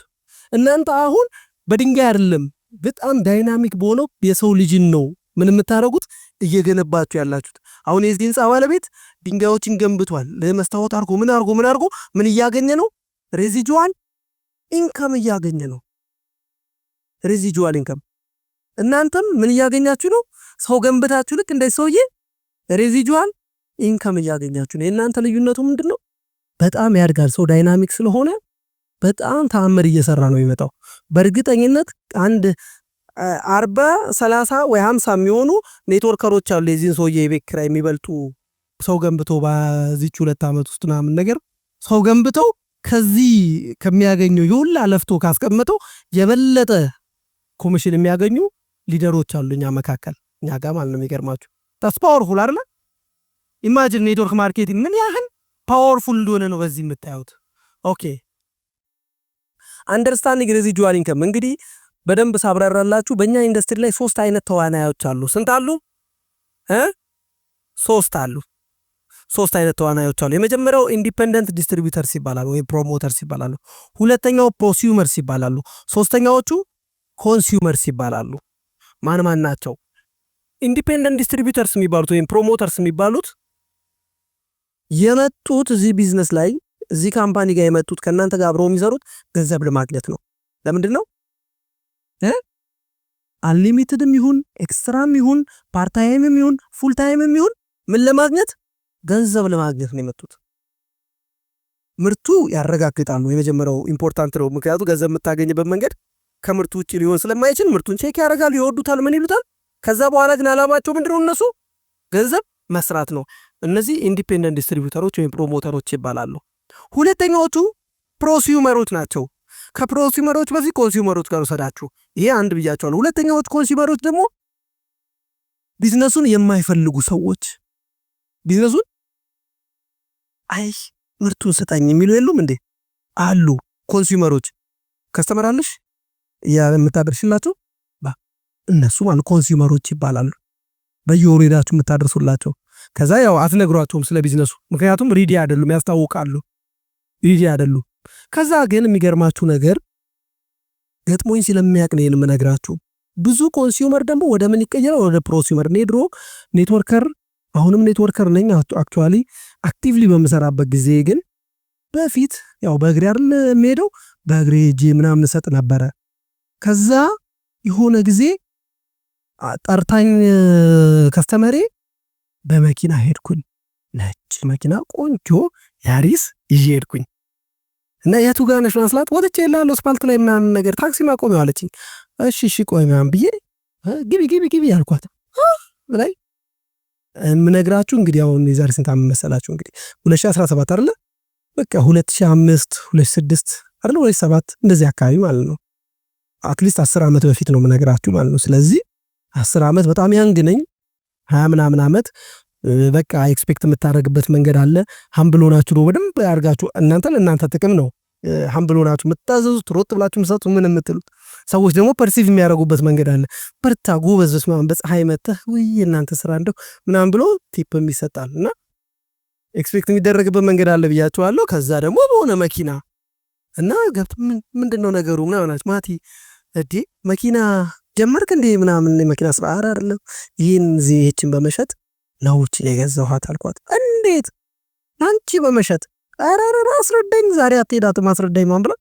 እናንተ አሁን በድንጋይ አይደለም በጣም ዳይናሚክ በሆነው የሰው ልጅን ነው ምን የምታረጉት እየገነባችሁ ያላችሁት አሁን የዚህ ህንጻ ባለቤት ድንጋዮችን ገንብቷል ለመስታወት አርጎ ምን እያገኘ ነው ሬዚጁዋል ኢንካም እያገኘ ነው ሬዚጁዋል ኢንካም እናንተም ምን እያገኛችሁ ነው ሰው ገንብታችሁ ልክ እንደ ሰውዬ ሬዚጁዋል ኢንካም እያገኛችሁ ነው እናንተ ልዩነቱ ምንድነው በጣም ያድጋል ሰው ዳይናሚክ ስለሆነ በጣም ተአምር እየሰራ ነው የሚመጣው በእርግጠኝነት አንድ 40 30 ወይ 50 የሚሆኑ ኔትወርከሮች አሉ የዚህን ሰውዬ የቤት ኪራይ የሚበልጡ ሰው ገንብቶ በዚህች 2 አመት ውስጥ ምናምን ነገር ሰው ገንብተው ከዚህ ከሚያገኘው ይሁላ ለፍቶ ካስቀመጠው የበለጠ ኮሚሽን የሚያገኙ ሊደሮች አሉ እኛ መካከል እኛ ጋር ማለት ነው የሚገርማችሁ ታስ ፓወርፉል አይደል ኢማጂን ኔትወርክ ማርኬቲንግ ምን ያህል ፓወርፉል እንደሆነ ነው በዚህ የምታዩት ኦኬ አንደርስታንዲንግ ሬዚጁዋል ኢንካም እንግዲህ በደንብ ሳብራራላችሁ በእኛ ኢንዱስትሪ ላይ 3 አይነት ተዋናዮች አሉ ስንት አሉ 3 አሉ 3 አይነት ተዋናዮች አሉ የመጀመሪያው ኢንዲፔንደንት ዲስትሪቢዩተርስ ይባላሉ ወይ ፕሮሞተርስ ይባላሉ ሁለተኛው ፕሮሱመርስ ይባላሉ ሶስተኛዎቹ ኮንሱመርስ ይባላሉ ማን ናቸው ኢንዲፔንደንት ዲስትሪቢዩተርስ የሚባሉት ወይ ፕሮሞተርስ የሚባሉት የመጡት እዚህ ቢዝነስ ላይ እዚህ ካምፓኒ ጋር የመጡት ከናንተ ጋር አብረው የሚሰሩት ገንዘብ ለማግኘት ነው ለምንድነው አንሊሚትድም ይሁን ኤክስትራም ይሁን ፓርት ታይምም ይሁን ፉል ታይምም ይሁን ምን ለማግኘት ገንዘብ ለማግኘት ነው የመጡት ምርቱ ያረጋግጣሉ የመጀመሪያው ኢምፖርታንት ነው ምክንያቱም ገንዘብ የምታገኝበት መንገድ ከምርቱ ውጪ ሊሆን ስለማይችል ምርቱን ቼክ ያደርጋሉ ይወዱታል ምን ይሉታል ከዛ በኋላ ግን አላማቸው ምንድነው እነሱ ገንዘብ መስራት ነው እነዚህ ኢንዲፔንደንት ዲስትሪቢዩተሮች ወይ ፕሮሞተሮች ይባላሉ ሁለተኛዎቹ ፕሮሱመሮች ናቸው ከፕሮሱመሮች በፊት ኮንሱመሮች ጋር ወሰዳችሁ ይሄ አንድ ብያቸዋለሁ ሁለተኛዎቹ ኮንሱመሮች ደግሞ ቢዝነሱን የማይፈልጉ ሰዎች ቢዝነሱን አይ ምርቱን ሰጣኝ የሚሉ የሉም እንዴ አሉ ኮንሱመሮች ከስተመር አለሽ የምታደርሽላቸው እነሱ ማለት ኮንሱመሮች ይባላሉ በየወሩ ሄዳችሁ የምታደርሱላቸው ከዛ ያው አትነግሯቸውም ስለ ቢዝነሱ ምክንያቱም ሪዲ አይደሉም ያስታውቃሉ ሪዲ አይደሉም ከዛ ግን የሚገርማችሁ ነገር ገጥሞኝ ስለሚያቅ ነው የምነግራችሁ ብዙ ኮንሱመር ደግሞ ወደ ምን ይቀየራል ወደ ፕሮሱመር ኔድሮ ኔትወርከር አሁንም ኔትወርከር ነኝ አክቹአሊ አክቲቭሊ በመሰራበት ጊዜ ግን በፊት ያው በእግሬ አይደል የምሄደው በእግሬ ጂ ምናምን ሰጥ ነበር ከዛ የሆነ ጊዜ ጠርታኝ ከስተመሬ በመኪና ሄድኩኝ ነጭ መኪና ቆንጆ ያሪስ ይዤ ሄድኩኝ እና የቱ ጋር ነሽ ማስላት ወጥቼ ያለው አስፋልት ላይ ምናምን ነገር ታክሲ ማቆሚያው አለችኝ እሺ ቆይ ምናምን ብዬ ግቢ ያልኳት ላይ ምነግራችሁ እንግዲህ አሁን የዛሬ ስንት ዓመት መሰላችሁ እንግዲህ 2017 አይደለ በቃ 2005 2006 አይደለ 2007 እንደዚህ አካባቢ ማለት ነው አትሊስት 10 ዓመት በፊት ነው ምነግራችሁ ማለት ነው ስለዚህ 10 ዓመት በጣም ያንግ ነኝ 20 ምናምን ዓመት በቃ ኤክስፔክት የምታረግበት መንገድ አለ ሃምብል ሆናችሁ ነው በደንብ ያርጋችሁ እናንተ ጥቅም ነው ሃምብል ሆናችሁ መታዘዙት ሮጥ ብላችሁ መስጠቱ ምን የምትሉት ሰዎች ደግሞ ፐርሲቭ የሚያረጉበት መንገድ አለ በርታ ጎበዝስ ማን በፀሐይ መተህ ወይ እናንተ ስራ እንደው ምናምን ብሎ ቲፕ የሚሰጣልና ኤክስፔክት የሚደረግበት መንገድ አለ ብያችኋለሁ ከዛ ደግሞ በሆነ መኪና እና ገብት ምንድነው ነገሩ ምናምን ማቲ እዲ መኪና ጀመርክ እንዴ ምናምን መኪና ስራ አይደለም ይሄን እዚህችን በመሸጥ ነው የገዛኋት አልኳት እንዴት አንቺ በመሸጥ አራራ አስረዳኝ ዛሬ አትሄዳት ማስረዳኝ ማን ብላ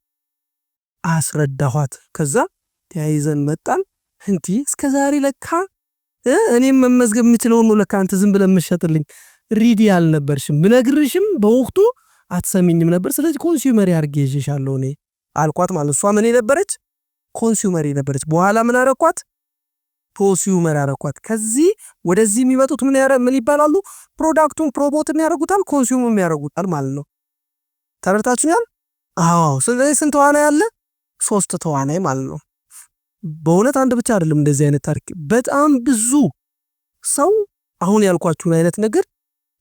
አስረዳኋት ከዛ ተያይዘን መጣን እንዴ እስከ ዛሬ ለካ እኔም መመዝገብ የምችለው ነው ለካ አንተ ዝም ብለህ መሸጥልኝ ሪዲ አልነበርሽም ብነግርሽም በወቅቱ አትሰሚኝም ነበር ስለዚህ ኮንሱመር ያርጌሽሻለሁ እኔ አልኳት ማለት እሷ ምን ነበረች ኮንሱመር ነበረች በኋላ ምን አረኳት ፕሮሱመር አረኳት ከዚህ ወደዚህ የሚመጡት ምን ይባላሉ ፕሮዳክቱን ፕሮሞት የሚያደርጉታል ኮንሱም የሚያደርጉታል ማለት ነው ተረታችሁኛል አዎ ስለዚህ ስንት ተዋናይ ያለ 3 ተዋናይ ማለት ነው በእውነት አንድ ብቻ አይደለም እንደዚህ አይነት ታሪክ በጣም ብዙ ሰው አሁን ያልኳችሁን አይነት ነገር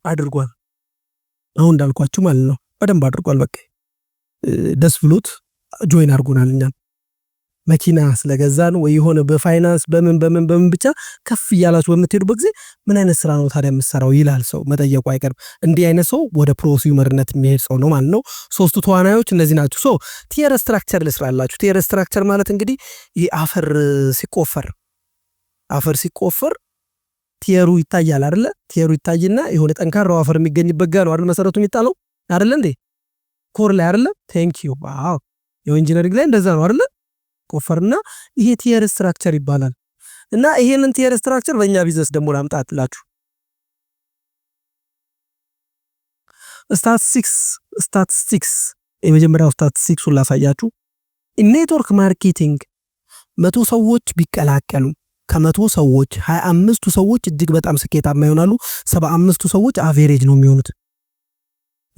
አድርጓል አሁን እንዳልኳችሁ ማለት ነው በደንብ አድርጓል በቃ ደስ ብሎት ጆይን አድርጎናል እኛን መኪና ስለገዛን ወይ የሆነ በፋይናንስ በምን ብቻ ከፍ እያላችሁ በምትሄዱበት ጊዜ ምን አይነት ስራ ነው ታዲያ የምትሰራው ይላል ሰው መጠየቁ አይቀርም። እንዲህ አይነት ሰው ወደ ፕሮሲዩመርነት የሚሄድ ሰው ነው ማለት ነው። ሶስቱ ተዋናዮች እነዚህ ናቸው። ሶ ቲየር ስትራክቸር ልስራላችሁ። ቲየር ስትራክቸር ማለት እንግዲህ ይሄ አፈር ሲቆፈር ቲየሩ ይታያል አይደለ? ቲየሩ ይታይና የሆነ ጠንካራው አፈር የሚገኝበት ጋር ነው አይደል መሰረቱ የሚጣለው አይደለ እንዴ? ኮር ላይ አይደለ? ቴንክ ዩ ዋው። የኢንጂነሪንግ ላይ እንደዛ ነው አይደለ? ቆፈርና ይሄ ቲየር ስትራክቸር ይባላል። እና ይሄንን ቲየር ስትራክቸር በእኛ ቢዝነስ ደግሞ ላምጣላችሁ። ስታቲስቲክስ የመጀመሪያው ስታቲስቲክሱን ላሳያችሁ። ኔትወርክ ማርኬቲንግ 100 ሰዎች ቢቀላቀሉ ከ100 ሰዎች 25ቱ ሰዎች እጅግ በጣም ስኬታማ ይሆናሉ። 75ቱ ሰዎች አቬሬጅ ነው የሚሆኑት።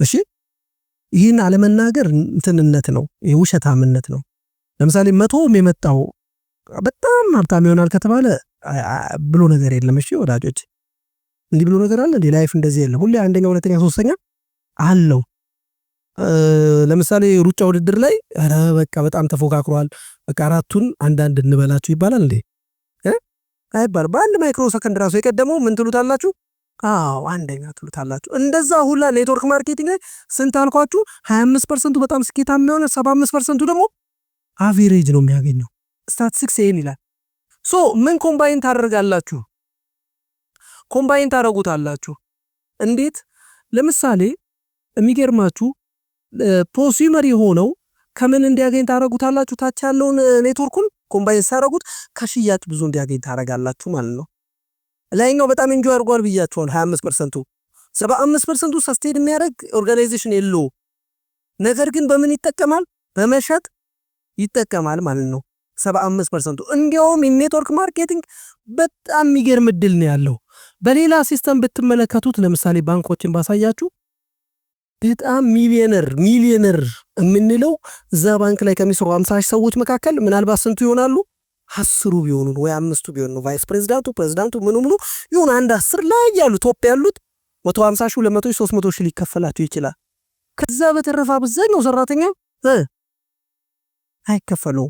እሺ ይህን አለመናገር እንትንነት ነው፣ የውሸታምነት ነው። ለምሳሌ 100 የመጣው በጣም ሀብታም ይሆናል ከተባለ ብሎ ነገር የለም። እሺ ወዳጆች እንዲህ ብሎ ነገር አለ እንዴ? ላይፍ እንደዚህ የለም። ሁሌ አንደኛ፣ ሁለተኛ፣ ሶስተኛ አለው። ለምሳሌ ሩጫ ውድድር ላይ አረ በቃ በጣም ተፎካክሯል፣ በቃ አራቱን አንዳንድ እንበላችሁ ይባላል እንዴ? አይባል። በአንድ ማይክሮ ሰከንድ ራሱ የቀደመው ምን ትሉታላችሁ? አዎ አንደኛ ትሉታላችሁ። እንደዛ ሁላ ኔትወርክ ማርኬቲንግ ላይ ስንት አልኳችሁ? 25% በጣም ስኬታማ የሚሆነ 75% ደግሞ አቬሬጅ ነው የሚያገኘው። ስታቲስቲክስ ይሄን ይላል። ሶ ምን ኮምባይን ታደርጋላችሁ? ኮምባይን ታደርጉታላችሁ። እንዴት? ለምሳሌ የሚገርማችሁ ፕሮሲዩመር የሆነው ከምን እንዲያገኝ ታደርጉታላችሁ? ታች ያለውን ኔትወርኩን ኮምባይን ሳደርጉት ከሽያጭ ብዙ እንዲያገኝ ታደርጋላችሁ ማለት ነው። ላይኛው በጣም ኢንጆይ አድርጓል ብያችኋል። 25%፣ 75% ሰስቴን የሚያደርግ ኦርጋናይዜሽን የለው። ነገር ግን በምን ይጠቀማል? በመሸጥ ይጠቀማል ማለት ነው 75%። እንዲያውም ኔትወርክ ማርኬቲንግ በጣም የሚገርም እድል ነው ያለው። በሌላ ሲስተም ብትመለከቱት ለምሳሌ ባንኮችን ባሳያችሁ በጣም ሚሊዮነር የምንለው እዛ ባንክ ላይ ከሚሰሩ 50 ሰዎች መካከል ምናልባት ስንቱ ይሆናሉ? 10 ቢሆኑ ወይ 5 ቢሆኑ ነው። ቫይስ ፕሬዝዳንቱ ምኑ ይሁን አንድ 10 ላይ ያሉ ቶፕ ያሉት 150 ሺህ 200 ሺህ 300 ሺህ ሊከፈላቸው ይችላል። ከዛ በተረፈ አብዛኛው ሰራተኛ አይከፈለው፣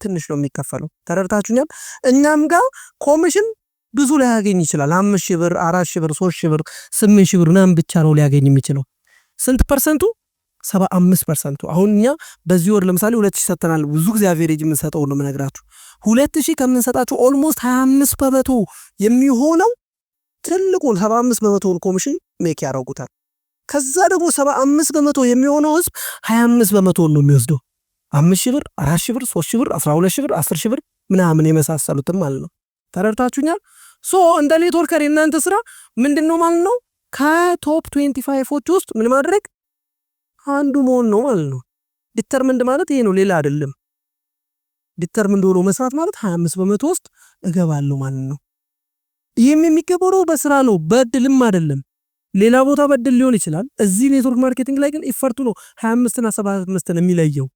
ትንሽ ነው የሚከፈለው። ተረድታችሁኛል? እኛም ጋር ኮሚሽን ብዙ ላይ ያገኝ ይችላል። 5000 ብር፣ 4000 ብር፣ 3000 ብር፣ 8000 ብር ምናምን ብቻ ነው ሊያገኝ የሚችለው። ስንት ፐርሰንቱ? 75%። አሁን እኛ በዚህ ወር ለምሳሌ 2000 ሰጥተናል። ብዙ ጊዜ አቬሬጅ የምንሰጠው ነው የምነግራችሁ። 2000 ከምንሰጣችሁ ኦልሞስት 25% የሚሆነው ትልቁን 75% ኮሚሽን ሜክ ያደርጉታል። ከዛ ደግሞ 75% የሚሆነው ህዝብ 25% ነው የሚወስደው። 5000 ብር፣ 4000 ብር፣ 3000 ብር፣ 12000 ብር፣ 10000 ብር ምናምን የመሳሰሉትም ማለት ነው። ተረድታችሁኛል? ሶ እንደ ኔትወርከር የእናንተ ስራ ምንድነው ማለት ነው? ከቶፕ 25ዎች ውስጥ ምን ማድረግ አንዱ መሆን ነው ማለት ነው። ዲተርሚንድ ማለት ይሄ ነው፣ ሌላ አይደለም። ዲተርሚንድ ሆኖ መስራት ማለት 25% ውስጥ እገባለሁ ማለት ነው። ይሄም የሚገበረው በስራ ነው፣ በእድልም አይደለም። ሌላ ቦታ በእድል ሊሆን ይችላል። እዚህ ኔትወርክ ማርኬቲንግ ላይ ግን ኢፈርቱ ነው 25 እና 75 ነው የሚለየው።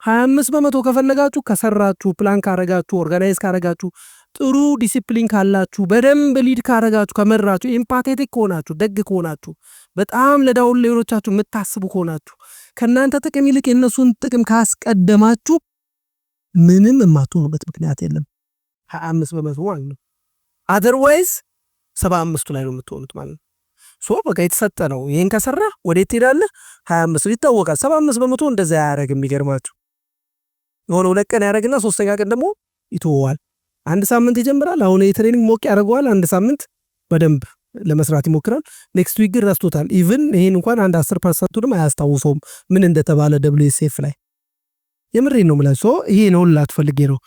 25% ከፈለጋችሁ ከሰራችሁ፣ ፕላን ካረጋችሁ፣ ኦርጋናይዝ ካረጋችሁ፣ ጥሩ ዲሲፕሊን ካላችሁ፣ በደንብ ሊድ ካረጋችሁ፣ ከመራችሁ፣ ኤምፓቴቲክ ከሆናችሁ፣ ደግ ከሆናችሁ፣ በጣም ለዳውን ሌሎቻችሁ የምታስቡ ከሆናችሁ፣ ከናንተ ጥቅም ይልቅ የነሱን ጥቅም ካስቀደማችሁ ምንም የማትሆኑበት ምክንያት የለም። 25% ማለት ነው። አዘርዋይዝ 75 ላይ ነው የምትሆኑት ማለት ነው። ሶ በቃ የተሰጠ ነው። ይሄን ከሰራ ወዴት ትሄዳለህ? 25 ይታወቃል። 75% እንደዛ ያደርግ። የሚገርማችሁ የሆነ 2 ቀን ያደርግና 3ኛ ቀን ደግሞ ይተዋል። 1 ሳምንት ይጀምራል። አሁን የትሬኒንግ ሞቅ ያደርገዋል። 1 ሳምንት በደንብ ለመስራት ይሞክራል። ኔክስት ዊክ ግን ረስቶታል። ኢቭን ይሄን እንኳን 10% አያስታውሰውም ምን እንደተባለ WSF ላይ። የምሬን ነው የምላችሁ። ይሄ ነው ላትፈልጌ ነው